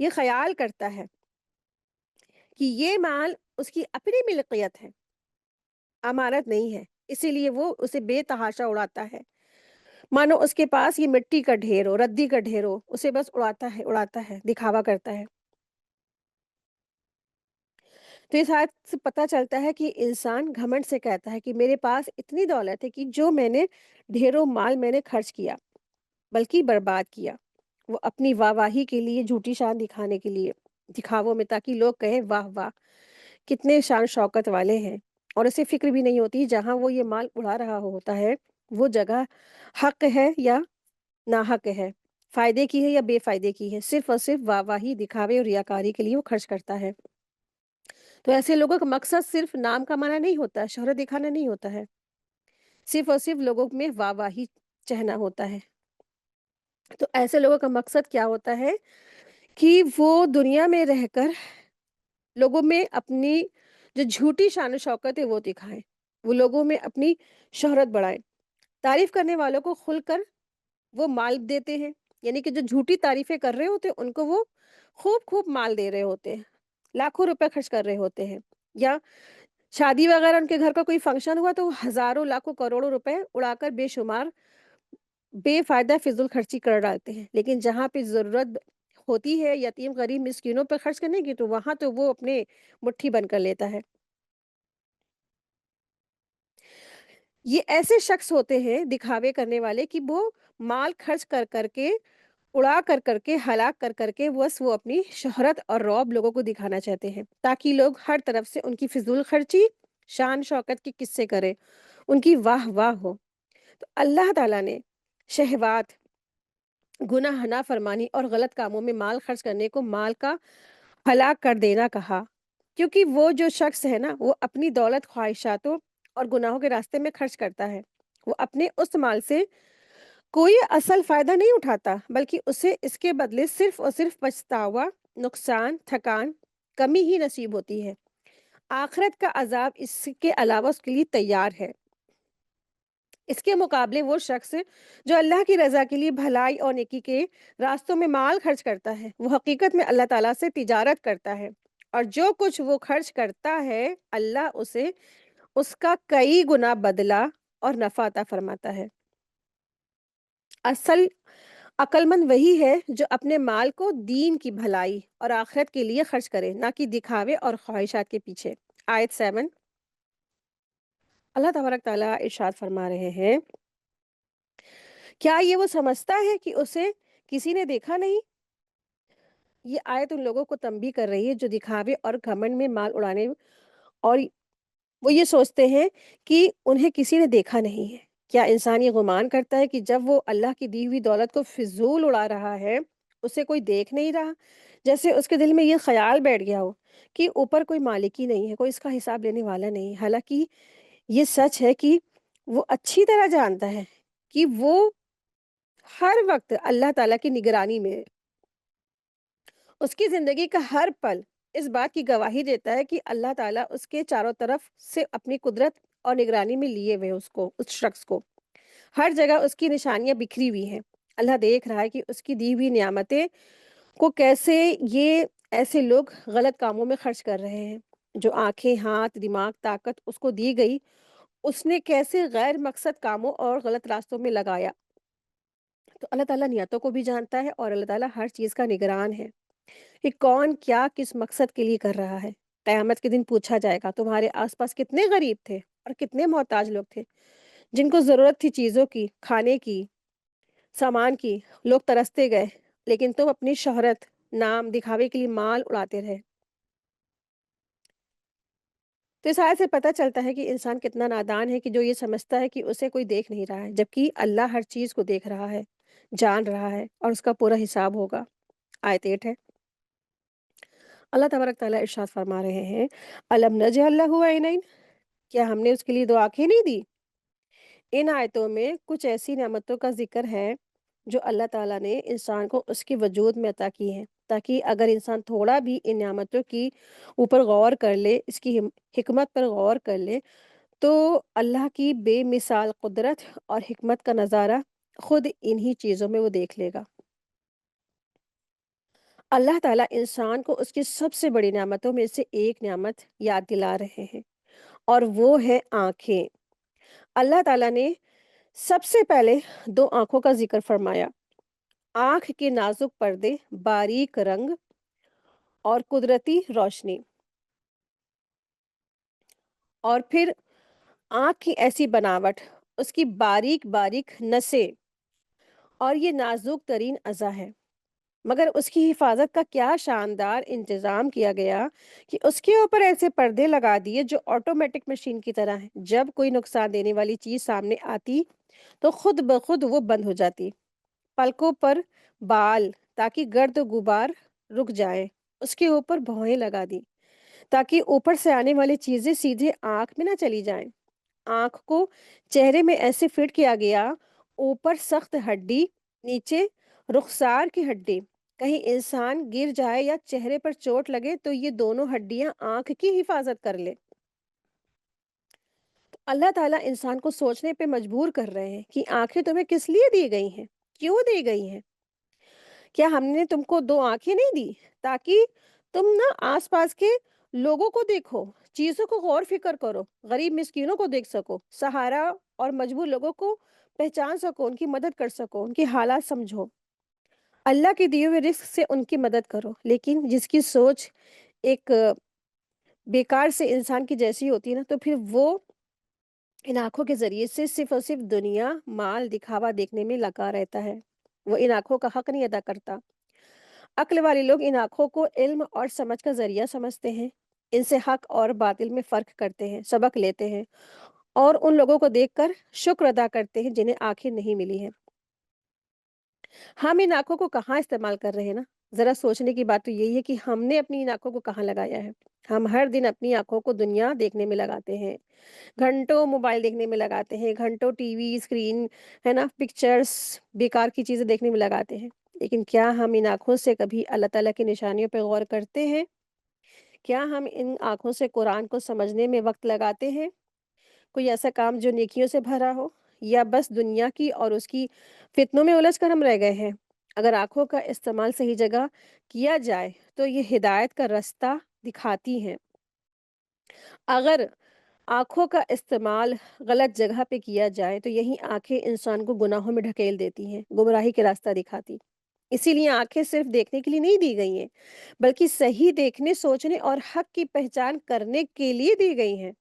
یہ خیال کرتا ہے کہ یہ مال اس کی اپنی ملکیت ہے، امانت نہیں ہے، اسی لیے وہ اسے بے تحاشا اڑاتا ہے، مانو اس کے پاس یہ مٹی کا ڈھیر ہو، ردی کا ڈھیر ہو، اسے بس اڑاتا ہے، دکھاوا کرتا ہے۔ تو اس آیت سے پتہ چلتا ہے کہ انسان گھمنڈ سے کہتا ہے کہ میرے پاس اتنی دولت ہے کہ جو میں نے ڈھیروں مال میں نے خرچ کیا بلکہ برباد کیا، وہ اپنی واہ واہی کے لیے، جھوٹی شان دکھانے کے لیے، دکھاووں میں، تاکہ لوگ کہیں واہ واہ کتنے شان شوکت والے ہیں، اور اسے فکر بھی نہیں ہوتی جہاں وہ یہ مال اڑا رہا ہوتا ہے وہ جگہ حق ہے یا ناحق ہے، فائدے کی ہے یا بے فائدے کی ہے، صرف اور صرف واہ واہی، دکھاوے اور ریاکاری کے لیے وہ خرچ کرتا ہے۔ تو ایسے لوگوں کا مقصد صرف نام کمانا نہیں ہوتا ہے، شہرت دکھانا نہیں ہوتا ہے، صرف اور صرف لوگوں میں واہ واہی چہنا ہوتا ہے۔ تو ایسے لوگوں کا مقصد کیا ہوتا ہے کہ وہ دنیا میں رہ کر لوگوں میں اپنی جو جھوٹی شان و شوکت ہے وہ دکھائیں، وہ لوگوں میں اپنی شہرت بڑھائیں، تعریف کرنے والوں کو کھل کر وہ مال دیتے ہیں، یعنی کہ جو جھوٹی تعریفیں کر رہے ہوتے ہیں ان کو وہ خوب خوب مال دے رہے ہوتے ہیں، لاکھوں روپے خرچ کر رہے ہوتے ہیں، یا شادی وغیرہ ان کے گھر کا کوئی فنکشن ہوا تو ہزاروں لاکھوں کروڑوں روپے اڑا کر بے شمار بے فائدہ فضول خرچی کر ڈالتے ہیں، لیکن جہاں پہ ضرورت ہوتی ہے یتیم غریب مسکینوں پہ خرچ کرنے کی تو وہاں تو وہ اپنے مٹھی بند کر لیتا ہے۔ یہ ایسے شخص ہوتے ہیں دکھاوے کرنے والے کہ وہ مال خرچ کر کر کے، اڑا کر کر کے، ہلاک کر کر کے بس وہ اپنی شہرت اور رعب لوگوں کو دکھانا چاہتے ہیں، تاکہ لوگ ہر طرف سے ان کی فضول خرچی، شان شوکت کے قصے کریں، ان کی واہ واہ ہو۔ تو اللہ تعالیٰ نے شہوات، گناہ، نافرمانی اور غلط کاموں میں مال خرچ کرنے کو مال کا ہلاک کر دینا کہا، کیونکہ وہ جو شخص ہے نا وہ اپنی دولت خواہشاتوں اور گناہوں کے راستے میں خرچ کرتا ہے، وہ اپنے اس مال سے کوئی اصل فائدہ نہیں اٹھاتا بلکہ اسے اس کے بدلے صرف اور صرف پچھتاوا، نقصان، تھکان، کمی ہی نصیب ہوتی ہے۔ آخرت کا عذاب اس کے علاوہ اس کے لیے تیار ہے۔ اس کے مقابلے وہ شخص جو اللہ کی رضا کے لیے بھلائی اور نیکی کے راستوں میں مال خرچ کرتا ہے، وہ حقیقت میں اللہ تعالیٰ سے تجارت کرتا ہے، اور جو کچھ وہ خرچ کرتا ہے اللہ اسے اس کا کئی گنا بدلہ اور نفع عطا فرماتا ہے۔ اصل عقل مند وہی ہے جو اپنے مال کو دین کی بھلائی اور آخرت کے لیے خرچ کرے، نہ کہ دکھاوے اور خواہشات کے پیچھے۔ آیت 7، اللہ تبارک تعالیٰ ارشاد فرما رہے ہیں، کیا یہ وہ سمجھتا ہے کہ اسے کسی نے دیکھا نہیں؟ یہ آیت ان لوگوں کو تنبیہ کر رہی ہے جو دکھاوے اور گھمنڈ میں مال اڑانے، اور وہ یہ سوچتے ہیں کہ انہیں کسی نے دیکھا نہیں ہے۔ کیا انسان یہ گمان کرتا ہے کہ جب وہ اللہ کی دی ہوئی دولت کو فضول اڑا رہا ہے اسے کوئی دیکھ نہیں رہا؟ جیسے اس کے دل میں یہ خیال بیٹھ گیا ہو کہ اوپر کوئی مالک ہی نہیں ہے، کوئی اس کا حساب لینے والا نہیں ہے۔ حالانکہ یہ سچ ہے کہ وہ اچھی طرح جانتا ہے کہ وہ ہر وقت اللہ تعالیٰ کی نگرانی میں ہے۔ اس کی زندگی کا ہر پل اس بات کی گواہی دیتا ہے کہ اللہ تعالیٰ اس کے چاروں طرف سے اپنی قدرت اور نگرانی میں لیے ہوئے اس شخص کو ہر جگہ اس کی نشانیاں بکھری ہوئی ہیں۔ اللہ دیکھ رہا ہے کہ اس کی دی ہوئی نعمتیں کو کیسے یہ ایسے لوگ غلط کاموں میں خرچ کر رہے ہیں۔ جو آنکھیں، ہاتھ، دماغ، طاقت اس کو دی گئی اس نے کیسے غیر مقصد کاموں اور غلط راستوں میں لگایا۔ تو اللہ تعالیٰ نیتوں کو بھی جانتا ہے اور اللہ تعالیٰ ہر چیز کا نگران ہے کہ کون کیا کس مقصد کے لیے کر رہا ہے۔ قیامت کے دن پوچھا جائے گا تمہارے آس پاس کتنے غریب تھے اور کتنے محتاج لوگ تھے جن کو ضرورت تھی چیزوں کی، کھانے کی، سامان کی، لوگ ترستے گئے لیکن تم اپنی شہرت، نام، دکھاوے کے لیے مال اڑاتے رہے۔ تو اس آیت سے پتہ چلتا ہے کہ انسان کتنا نادان ہے کہ جو یہ سمجھتا ہے کہ اسے کوئی دیکھ نہیں رہا ہے، جبکہ اللہ ہر چیز کو دیکھ رہا ہے، جان رہا ہے اور اس کا پورا حساب ہوگا۔ آیت 8 ہے، اللہ تبارک تعالیٰ ارشاد فرما رہے ہیں، الم نجعل لہ عینین، کیا ہم نے اس کے لیے دو آنکھیں نہیں دی؟ ان آیتوں میں کچھ ایسی نعمتوں کا ذکر ہے جو اللہ تعالیٰ نے انسان کو اس کے وجود میں عطا کی ہیں، تاکہ اگر انسان تھوڑا بھی ان نعمتوں کی اوپر غور کر لے، اس کی حکمت پر غور کر لے، تو اللہ کی بے مثال قدرت اور حکمت کا نظارہ خود انہی چیزوں میں وہ دیکھ لے گا۔ اللہ تعالیٰ انسان کو اس کی سب سے بڑی نعمتوں میں سے ایک نعمت یاد دلا رہے ہیں، اور وہ ہے آنکھیں۔ اللہ تعالیٰ نے سب سے پہلے دو آنکھوں کا ذکر فرمایا: آنکھ کے نازک پردے، باریک رنگ اور قدرتی روشنی، اور پھر آنکھ کی ایسی بناوٹ، اس کی باریک باریک نسیں، اور یہ نازک ترین اعضا ہے، مگر اس کی حفاظت کا کیا شاندار انتظام کیا گیا کہ اس کے اوپر ایسے پردے لگا دیے جو آٹومیٹک مشین کی طرح ہیں۔ جب کوئی نقصان دینے والی چیز سامنے آتی تو خود بخود وہ بند ہو جاتی۔ پلکوں پر بال تاکہ گرد و غبار رک جائے، اس کے اوپر بھویں لگا دی تاکہ اوپر سے آنے والی چیزیں سیدھے آنکھ میں نہ چلی جائیں۔ آنکھ کو چہرے میں ایسے فٹ کیا گیا، اوپر سخت ہڈی، نیچے رخسار کی ہڈی، کہیں انسان گر جائے یا چہرے پر چوٹ لگے تو یہ دونوں ہڈیاں آنکھ کی حفاظت کر لے۔ تو اللہ تعالیٰ انسان کو سوچنے پہ مجبور کر رہے ہیں کہ آنکھیں تمہیں کس لیے دی گئی ہیں، کیوں دی گئی ہیں؟ کیا ہم نے تم کو دو آنکھیں نہیں دی تاکہ تم نہ آس پاس کے لوگوں کو دیکھو، چیزوں کو غور فکر کرو، غریب مسکینوں کو دیکھ سکو، سہارا اور مجبور لوگوں کو پہچان سکو، ان کی مدد کر سکو، ان کی حالات سمجھو، اللہ کے دیے ہوئے رزق سے ان کی مدد کرو؟ لیکن جس کی سوچ ایک بیکار سے انسان کی جیسی ہوتی ہے نا، تو پھر وہ ان آنکھوں کے ذریعے سے صرف اور صرف دنیا، مال، دکھاوا دیکھنے میں لگا رہتا ہے، وہ ان آنکھوں کا حق نہیں ادا کرتا۔ عقل والے لوگ ان آنکھوں کو علم اور سمجھ کا ذریعہ سمجھتے ہیں، ان سے حق اور باطل میں فرق کرتے ہیں، سبق لیتے ہیں، اور ان لوگوں کو دیکھ کر شکر ادا کرتے ہیں جنہیں آنکھیں نہیں ملی ہیں۔ ہم ان آنکھوں کو کہاں استعمال کر رہے ہیں نا؟ ذرا سوچنے کی بات تو یہی ہے کہ ہم نے اپنی ان آنکھوں کو کہاں لگایا ہے۔ ہم ہر دن اپنی آنکھوں کو دنیا دیکھنے میں لگاتے ہیں، گھنٹوں موبائل دیکھنے میں لگاتے ہیں، گھنٹوں ٹی وی اسکرین ہے نا، پکچرز، بیکار کی چیزیں دیکھنے میں لگاتے ہیں۔ لیکن کیا ہم ان آنکھوں سے کبھی اللہ تعالیٰ کی نشانیوں پہ غور کرتے ہیں؟ کیا ہم ان آنکھوں سے قرآن کو سمجھنے میں وقت لگاتے ہیں؟ کوئی ایسا کام جو نیکیوں سے بھرا ہو، یا بس دنیا کی اور اس کی فتنوں میں الجھ کر ہم رہ گئے ہیں؟ اگر آنکھوں کا استعمال صحیح جگہ کیا جائے تو یہ ہدایت کا راستہ دکھاتی ہیں، اگر آنکھوں کا استعمال غلط جگہ پہ کیا جائے تو یہی آنکھیں انسان کو گناہوں میں ڈھکیل دیتی ہیں، گمراہی کے راستہ دکھاتی۔ اسی لیے آنکھیں صرف دیکھنے کے لیے نہیں دی گئی ہیں، بلکہ صحیح دیکھنے، سوچنے اور حق کی پہچان کرنے کے لیے دی گئی ہیں۔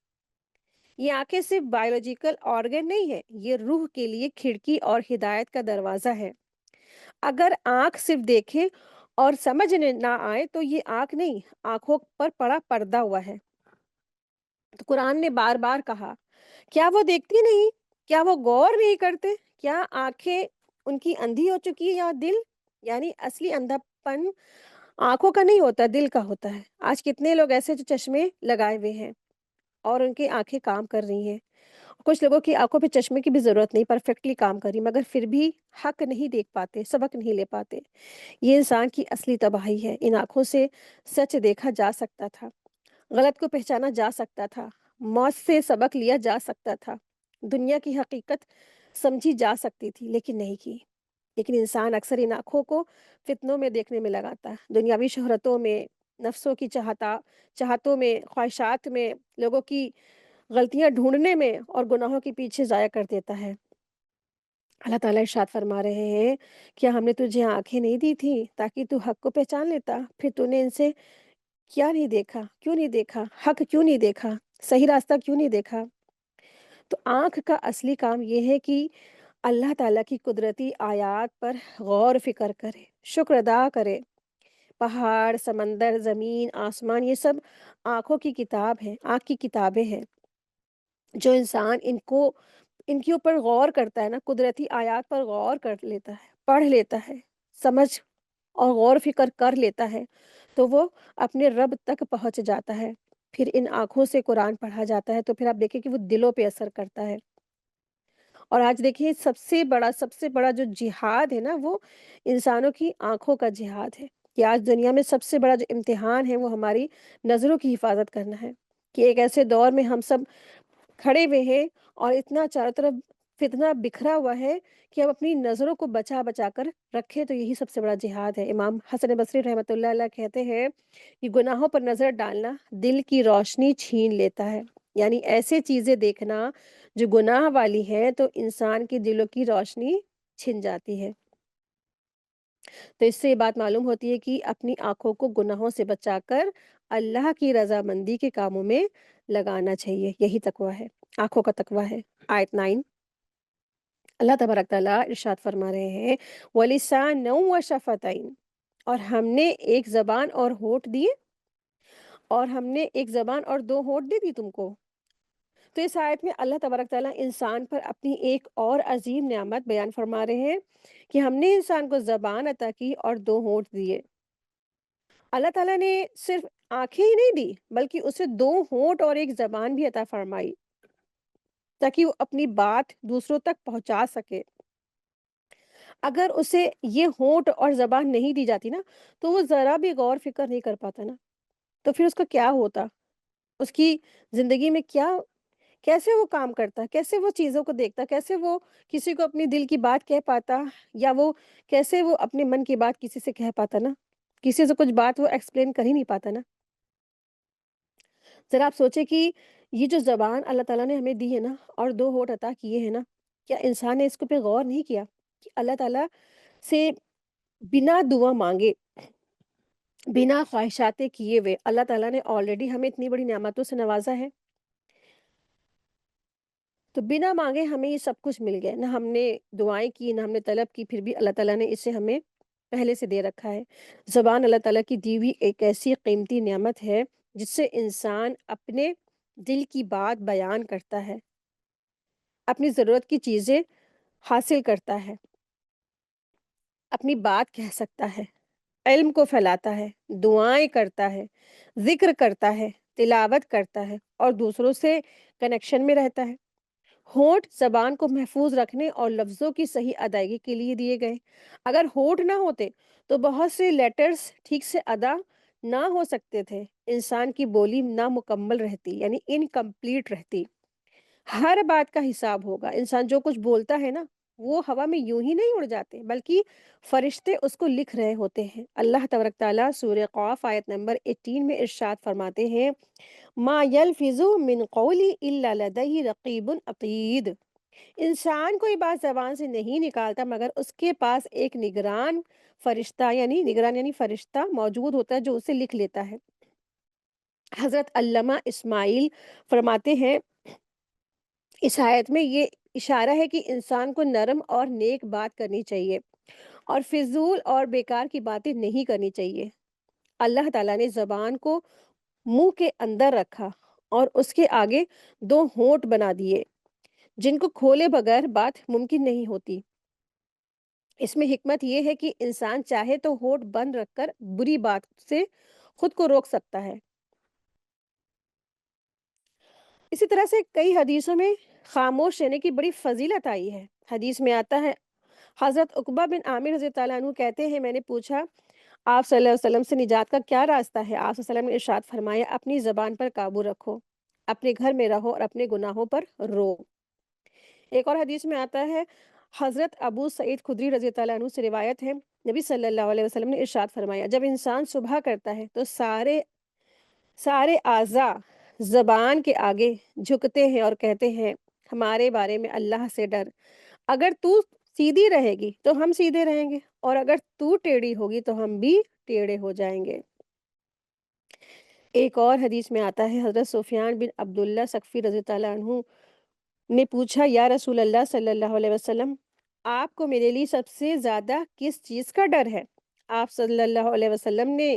یہ آنکھیں صرف بایولوجیکل آرگن نہیں ہے، یہ روح کے لیے کھڑکی اور ہدایت کا دروازہ ہے۔ اگر آنکھ صرف دیکھے اور سمجھ نہ آئے تو یہ آنکھ نہیں، آنکھوں پر پڑا پردہ ہوا ہے۔ تو قرآن نے بار بار کہا، کیا وہ دیکھتی نہیں؟ کیا وہ غور نہیں کرتے؟ کیا آنکھیں ان کی اندھی ہو چکی ہے، یا دل؟ یعنی اصلی اندھا پن آنکھوں کا نہیں ہوتا، دل کا ہوتا ہے۔ آج کتنے لوگ ایسے جو چشمے لگائے ہوئے ہیں اور ان کی آنکھیں کام کر رہی ہیں، کچھ لوگوں کی آنکھوں پہ چشمے کی بھی ضرورت نہیں، پرفیکٹلی کام کر رہی، مگر پھر بھی حق نہیں دیکھ پاتے، سبق نہیں لے پاتے۔ یہ انسان کی اصلی تباہی ہے۔ ان آنکھوں سے سچ دیکھا جا سکتا تھا، غلط کو پہچانا جا سکتا تھا، موت سے سبق لیا جا سکتا تھا، دنیا کی حقیقت سمجھی جا سکتی تھی، لیکن نہیں کی۔ لیکن انسان اکثر ان آنکھوں کو فتنوں میں دیکھنے میں لگاتا ہے، دنیاوی شہرتوں میں، نفسوں کی چاہتوں میں، خواہشات میں، لوگوں کی غلطیاں ڈھونڈنے میں، اور گناہوں کے پیچھے ضائع کر دیتا ہے۔ اللہ تعالیٰ ارشاد فرما رہے ہیں، کیا ہم نے تجھے آنکھیں نہیں دی تھی تاکہ تو حق کو پہچان لیتا؟ پھر تو نے ان سے کیا نہیں دیکھا؟ کیوں نہیں دیکھا؟ حق کیوں نہیں دیکھا؟ صحیح راستہ کیوں نہیں دیکھا؟ تو آنکھ کا اصلی کام یہ ہے کہ اللہ تعالیٰ کی قدرتی آیات پر غور فکر کرے، شکر ادا کرے۔ پہاڑ، سمندر، زمین، آسمان، یہ سب آنکھوں کی کتاب ہیں، آنکھ کی کتابیں ہیں۔ جو انسان ان کے اوپر غور کرتا ہے نا، قدرتی آیات پر غور کر لیتا ہے، پڑھ لیتا ہے، سمجھ اور غور فکر کر لیتا ہے، تو وہ اپنے رب تک پہنچ جاتا ہے۔ پھر ان آنکھوں سے قرآن پڑھا جاتا ہے تو پھر آپ دیکھیں کہ وہ دلوں پہ اثر کرتا ہے۔ اور آج دیکھیے سب سے بڑا جو جہاد ہے نا، وہ انسانوں کی آنکھوں کا جہاد ہے، کہ آج دنیا میں سب سے بڑا جو امتحان ہے وہ ہماری نظروں کی حفاظت کرنا ہے، کہ ایک ایسے دور میں ہم سب کھڑے ہوئے ہیں اور اتنا چاروں طرف فتنہ بکھرا ہوا ہے کہ ہم اپنی نظروں کو بچا بچا کر رکھیں، تو یہی سب سے بڑا جہاد ہے۔ امام حسن بصری رحمۃ اللہ علیہ کہتے ہیں کہ گناہوں پر نظر ڈالنا دل کی روشنی چھین لیتا ہے، یعنی ایسے چیزیں دیکھنا جو گناہ والی ہے تو انسان کے دلوں کی روشنی چھن جاتی ہے۔ تو اس سے یہ بات معلوم ہوتی ہے کہ اپنی آنکھوں کو گناہوں سے بچا کر اللہ کی رضامندی کے کاموں میں لگانا چاہیے، یہی تقویٰ ہے، آنکھوں کا تقویٰ ہے۔ آیت 9، اللہ تبارک تعالیٰ ارشاد فرما رہے ہیں وَلِسَانًا وَشَفَتَيْن، اور ہم نے ایک زبان اور ہونٹ دیے، اور ہم نے ایک زبان اور دو ہونٹ دے دی تم کو۔ تو اس آیت میں اللہ تبارک تعالیٰ انسان پر اپنی ایک اور عظیم نعمت بیان فرما رہے ہیں کہ ہم نے انسان کو زبان عطا کی اور دو ہونٹ دیے۔ اللہ تعالیٰ نے صرف آنکھیں ہی نہیں دی بلکہ اسے دو ہونٹ اور ایک زبان بھی عطا فرمائی تاکہ وہ اپنی بات دوسروں تک پہنچا سکے۔ اگر اسے یہ ہونٹ اور زبان نہیں دی جاتی نا تو وہ ذرا بھی غور فکر نہیں کر پاتا نا، تو پھر اس کا کیا ہوتا، اس کی زندگی میں کیا، کیسے وہ کام کرتا، کیسے وہ چیزوں کو دیکھتا، کیسے وہ کسی کو اپنی دل کی بات کہہ پاتا، یا وہ کیسے وہ اپنے من کی بات کسی سے کہہ پاتا نا، کسی سے کچھ بات وہ ایکسپلین کر ہی نہیں پاتا نا۔ ذرا آپ سوچیں کہ یہ جو زبان اللہ تعالیٰ نے ہمیں دی ہے نا اور دو ہونٹ عطا کیے ہیں نا، کیا انسان نے اس کو پہ غور نہیں کیا کہ اللہ تعالیٰ سے بنا دعا مانگے، بنا خواہشات کیے ہوئے اللہ تعالیٰ نے آلریڈی ہمیں اتنی بڑی نعمتوں سے نوازا ہے، تو بنا مانگے ہمیں یہ سب کچھ مل گیا، نہ ہم نے دعائیں کی نہ ہم نے طلب کی، پھر بھی اللہ تعالیٰ نے اسے ہمیں پہلے سے دے رکھا ہے۔ زبان اللہ تعالیٰ کی دی ہوئی ایک ایسی قیمتی نعمت ہے جس سے انسان اپنے دل کی بات بیان کرتا ہے، اپنی ضرورت کی چیزیں حاصل کرتا ہے، اپنی بات کہہ سکتا ہے، علم کو پھیلاتا ہے، دعائیں کرتا ہے، ذکر کرتا ہے، تلاوت کرتا ہے اور دوسروں سے کنیکشن میں رہتا ہے۔ ہونٹ زبان کو محفوظ رکھنے اور لفظوں کی صحیح ادائیگی کے لیے دیے گئے۔ اگر ہونٹ نہ ہوتے تو بہت سے لیٹرز ٹھیک سے ادا نہ ہو سکتے تھے، انسان کی بولی نامکمل رہتی، یعنی انکمپلیٹ رہتی۔ ہر بات کا حساب ہوگا، انسان جو کچھ بولتا ہے نا وہ ہوا میں یوں ہی نہیں اڑ جاتے بلکہ فرشتے اس کو لکھ رہے ہوتے ہیں۔ اللہ تبارک تعالیٰ سورہ قاف آیت نمبر 18 میں ارشاد فرماتے ہیں ما یلفظ من قول الا لدیہ رقیب عتید، انسان کوئی بات زبان سے نہیں نکالتا مگر اس کے پاس ایک نگران فرشتہ، یعنی فرشتہ موجود ہوتا ہے جو اسے لکھ لیتا ہے۔ حضرت علامہ اسماعیل فرماتے ہیں اس آیت میں یہ اشارہ ہے کہ انسان کو نرم اور نیک بات کرنی چاہیے اور فضول اور بیکار کی باتیں نہیں کرنی چاہیے۔ اللہ تعالیٰ نے زبان کو منہ کے اندر رکھا اور اس کے آگے دو ہونٹ بنا دیے جن کو کھولے بغیر بات ممکن نہیں ہوتی۔ اس میں حکمت یہ ہے کہ انسان چاہے تو ہونٹ بند رکھ کر بری بات سے خود کو روک سکتا ہے۔ اسی طرح سے کئی حدیثوں میں خاموش رہنے کی بڑی فضیلت آئی ہے۔ حدیث میں آتا ہے حضرت عقبہ بن عامر رضی اللہ عنہ کہتے ہیں میں نے پوچھا آپ صلی اللہ علیہ وسلم سے نجات کا کیا راستہ ہے؟ آپ صلی اللہ علیہ وسلم نے ارشاد فرمایا اپنی زبان پر قابو رکھو، اپنے گھر میں رہو اور اپنے گناہوں پر رو۔ ایک اور حدیث میں آتا ہے حضرت ابو سعید خدری رضی اللہ عنہ سے روایت ہے نبی صلی اللہ علیہ وسلم نے ارشاد فرمایا جب انسان صبح کرتا ہے تو سارے اعضاء زبان کے آگے جھکتے ہیں اور کہتے ہیں ہمارے بارے میں اللہ سے ڈر، اگر تو سیدھی رہے گی تو ہم سیدھے رہیں گے اور اگر تو ٹیڑھی ہوگی تو ہم بھی ٹیڑھے ہو جائیں گے۔ ایک اور حدیث میں آتا ہے حضرت سفیان بن عبداللہ ثقفی رضی اللہ عنہ نے پوچھا یا رسول اللہ صلی اللہ علیہ وسلم آپ کو میرے لیے سب سے زیادہ کس چیز کا ڈر ہے؟ آپ صلی اللہ علیہ وسلم نے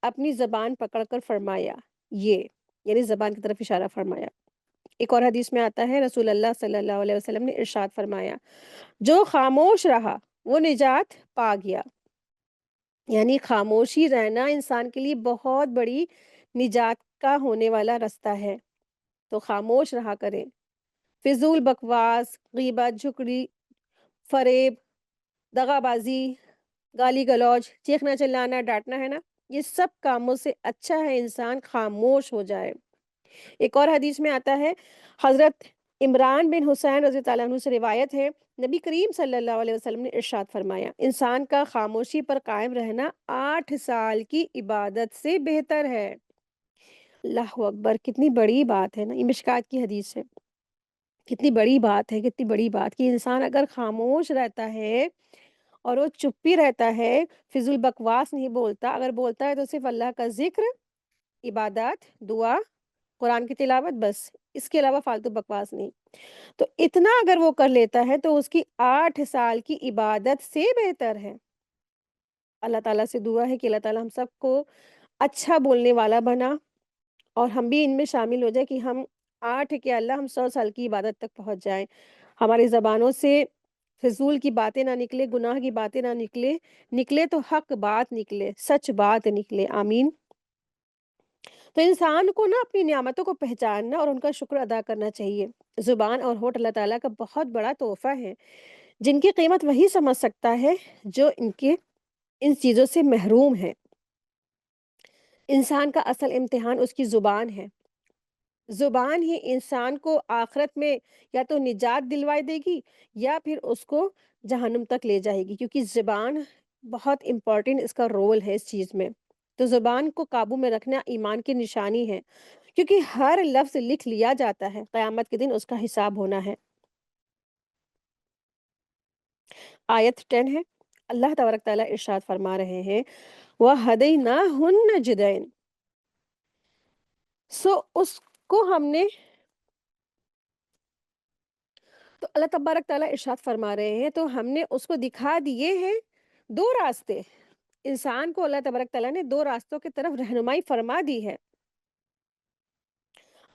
اپنی زبان پکڑ کر فرمایا یہ، یعنی زبان کی طرف اشارہ فرمایا۔ ایک اور حدیث میں آتا ہے رسول اللہ صلی اللہ علیہ وسلم نے ارشاد فرمایا جو خاموش رہا وہ نجات پا گیا، یعنی خاموشی رہنا انسان کے لیے بہت بڑی نجات کا ہونے والا راستہ ہے، تو خاموش رہا کریں۔ فضول بکواس، غیبت، جھگڑی، فریب، دغا بازی، گالی گلوچ، چیخنا چلانا، ڈانٹنا ہے نا، یہ سب کاموں سے اچھا ہے انسان خاموش ہو جائے۔ ایک اور حدیث میں آتا ہے حضرت عمران بن حسین رضی اللہ عنہ سے روایت ہے، نبی کریم صلی اللہ علیہ وسلم نے ارشاد فرمایا، انسان کا خاموشی پر قائم رہنا 8 سال کی عبادت سے بہتر ہے۔ اللہ اکبر! کتنی بڑی بات ہے نا، یہ مشکات کی حدیث ہے۔ کتنی بڑی بات ہے، کتنی بڑی بات کہ انسان اگر خاموش رہتا ہے اور وہ چپ ہی رہتا ہے، فضول بکواس نہیں بولتا، اگر بولتا ہے تو صرف اللہ کا ذکر، عبادات، دعا، قرآن کی تلاوت، بس اس کے علاوہ فالتو بکواس نہیں، تو اتنا اگر وہ کر لیتا ہے تو اس کی 8 سال کی عبادت سے بہتر ہے۔ اللہ تعالیٰ سے دعا ہے کہ اللہ تعالیٰ ہم سب کو اچھا بولنے والا بنا اور ہم بھی ان میں شامل ہو جائے کہ ہم 8 کہ اللہ ہم 100 سال کی عبادت تک پہنچ جائیں، ہماری زبانوں سے فضول کی باتیں نہ نکلے، گناہ کی باتیں نہ نکلے، نکلے تو حق بات نکلے، سچ بات نکلے، آمین۔ تو انسان کو نا اپنی نعمتوں کو پہچاننا اور ان کا شکر ادا کرنا چاہیے۔ زبان اور ہونٹ اللہ تعالیٰ کا بہت بڑا تحفہ ہے، جن کی قیمت وہی سمجھ سکتا ہے جو ان چیزوں سے محروم ہے۔ انسان کا اصل امتحان اس کی زبان ہے۔ زبان ہی انسان کو آخرت میں یا تو نجات دلوائی دے گی یا پھر اس کو جہنم تک لے جائے گی، کیونکہ زبان بہت امپورٹنٹ اس کا رول ہے اس چیز میں۔ تو زبان کو قابو میں رکھنا ایمان کی نشانی ہے، کیونکہ ہر لفظ لکھ لیا جاتا ہے، قیامت کے دن اس کا حساب ہونا ہے۔ آیت 10 ہے، اللہ تبارک تعالیٰ ارشاد فرما رہے ہیں وَهَدَيْنَاهُ النَّجْدَيْنِ، اس کو ہم نے، تو اللہ تبارک تعالیٰ ارشاد فرما رہے ہیں تو ہم نے اس کو دکھا دیے ہیں 2 راستے۔ انسان کو اللہ تبارک تعالیٰ نے 2 راستوں کی طرف رہنمائی فرما دی ہے۔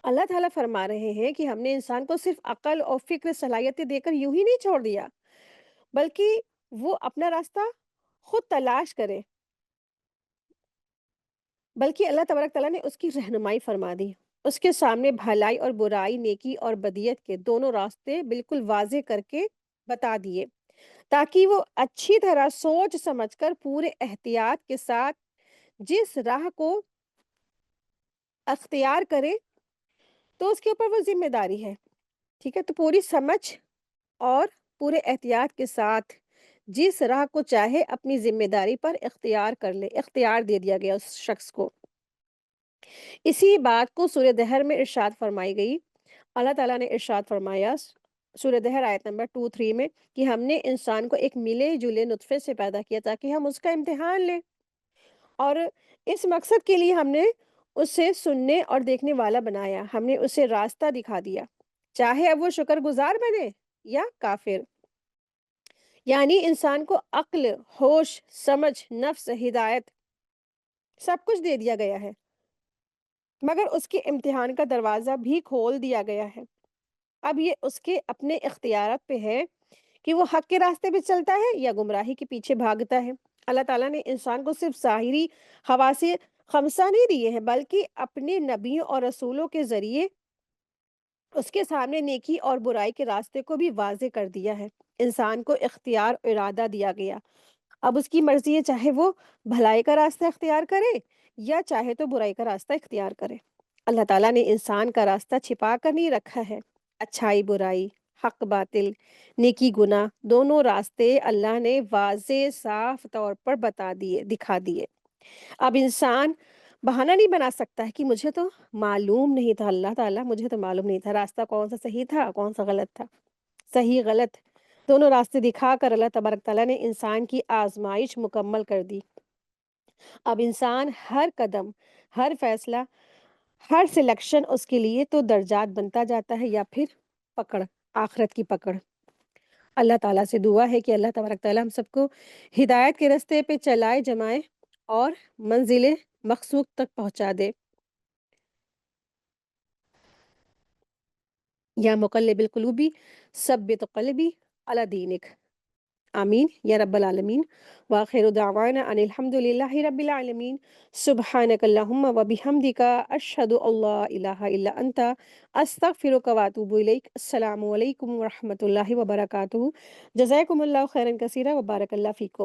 اللہ تعالیٰ فرما رہے ہیں کہ ہم نے انسان کو صرف عقل اور فکر صلاحیتیں دے کر یوں ہی نہیں چھوڑ دیا، بلکہ وہ اپنا راستہ خود تلاش کرے، بلکہ اللہ تبارک تعالیٰ نے اس کی رہنمائی فرما دی، اس کے سامنے بھلائی اور برائی، نیکی اور بدیت کے دونوں راستے بالکل واضح کر کے بتا دیے، تاکہ وہ اچھی طرح سوچ سمجھ کر پورے احتیاط کے ساتھ جس راہ کو اختیار کرے تو اس کے اوپر وہ ذمہ داری ہے، ٹھیک ہے؟ تو پوری سمجھ اور پورے احتیاط کے ساتھ جس راہ کو چاہے اپنی ذمہ داری پر اختیار کر لے، اختیار دے دیا گیا اس شخص کو۔ اسی بات کو سورہ دہر میں ارشاد فرمائی گئی۔ اللہ تعالیٰ نے ارشاد فرمایا سورہ دہر آیت نمبر 2-3 میں کہ ہم نے انسان کو ایک ملے جلے نطفے سے پیدا کیا تاکہ ہم اس کا امتحان لیں، اور اس مقصد کے لیے ہم نے اسے سننے اور دیکھنے والا بنایا، ہم نے اسے راستہ دکھا دیا، چاہے اب وہ شکر گزار بنے یا کافر۔ یعنی انسان کو عقل، ہوش، سمجھ، نفس، ہدایت سب کچھ دے دیا گیا ہے، مگر اس کے امتحان کا دروازہ بھی کھول دیا گیا ہے۔ اب یہ اس کے اپنے اختیارات پہ ہے کہ وہ حق کے راستے پہ چلتا ہے یا گمراہی کے پیچھے بھاگتا ہے۔ اللہ تعالیٰ نے انسان کو صرف ظاہری حواس خمسہ نہیں دیے ہیں، بلکہ اپنے نبیوں اور رسولوں کے ذریعے اس کے سامنے نیکی اور برائی کے راستے کو بھی واضح کر دیا ہے۔ انسان کو اختیار اور ارادہ دیا گیا، اب اس کی مرضی ہے چاہے وہ بھلائی کا راستہ اختیار کرے یا چاہے تو برائی کا راستہ اختیار کرے۔ اللہ تعالیٰ نے انسان کا راستہ چھپا کر نہیں رکھا ہے، اچھائی برائی، حق باطل، نیکی گناہ، دونوں راستے اللہ نے واضح صاف طور پر بتا دیے، دکھا دیے۔ اب انسان بہانہ نہیں بنا سکتا ہے کہ مجھے تو معلوم نہیں تھا، اللہ تعالیٰ مجھے تو معلوم نہیں تھا راستہ کون سا صحیح تھا کون سا غلط تھا۔ صحیح غلط دونوں راستے دکھا کر اللہ تبارک تعالیٰ نے انسان کی آزمائش مکمل کر دی۔ اب انسان ہر قدم، ہر فیصلہ، ہر سلیکشن اس کے لیے تو درجات بنتا جاتا ہے یا پھر پکڑ، آخرت کی پکڑ۔ اللہ تعالیٰ سے دعا ہے کہ اللہ تبارک تعالیٰ ہم سب کو ہدایت کے راستے پہ چلائے جمائے اور منزل مقصود تک پہنچا دے۔ یا مقلب القلوبی ثبت قلبی علی دینک، آمین یا رب العالمین۔ وآخر دعوانا ان الحمد للہ رب العالمین۔ سبحانک اللہم و بحمدک، اشہد ان لا الہ الا انت، استغفرک و اتوب الیک۔ السلام علیکم ورحمۃ اللہ وبرکاتہ۔ جزاکم اللہ خیرا کثیرا و بارک اللہ فیکم۔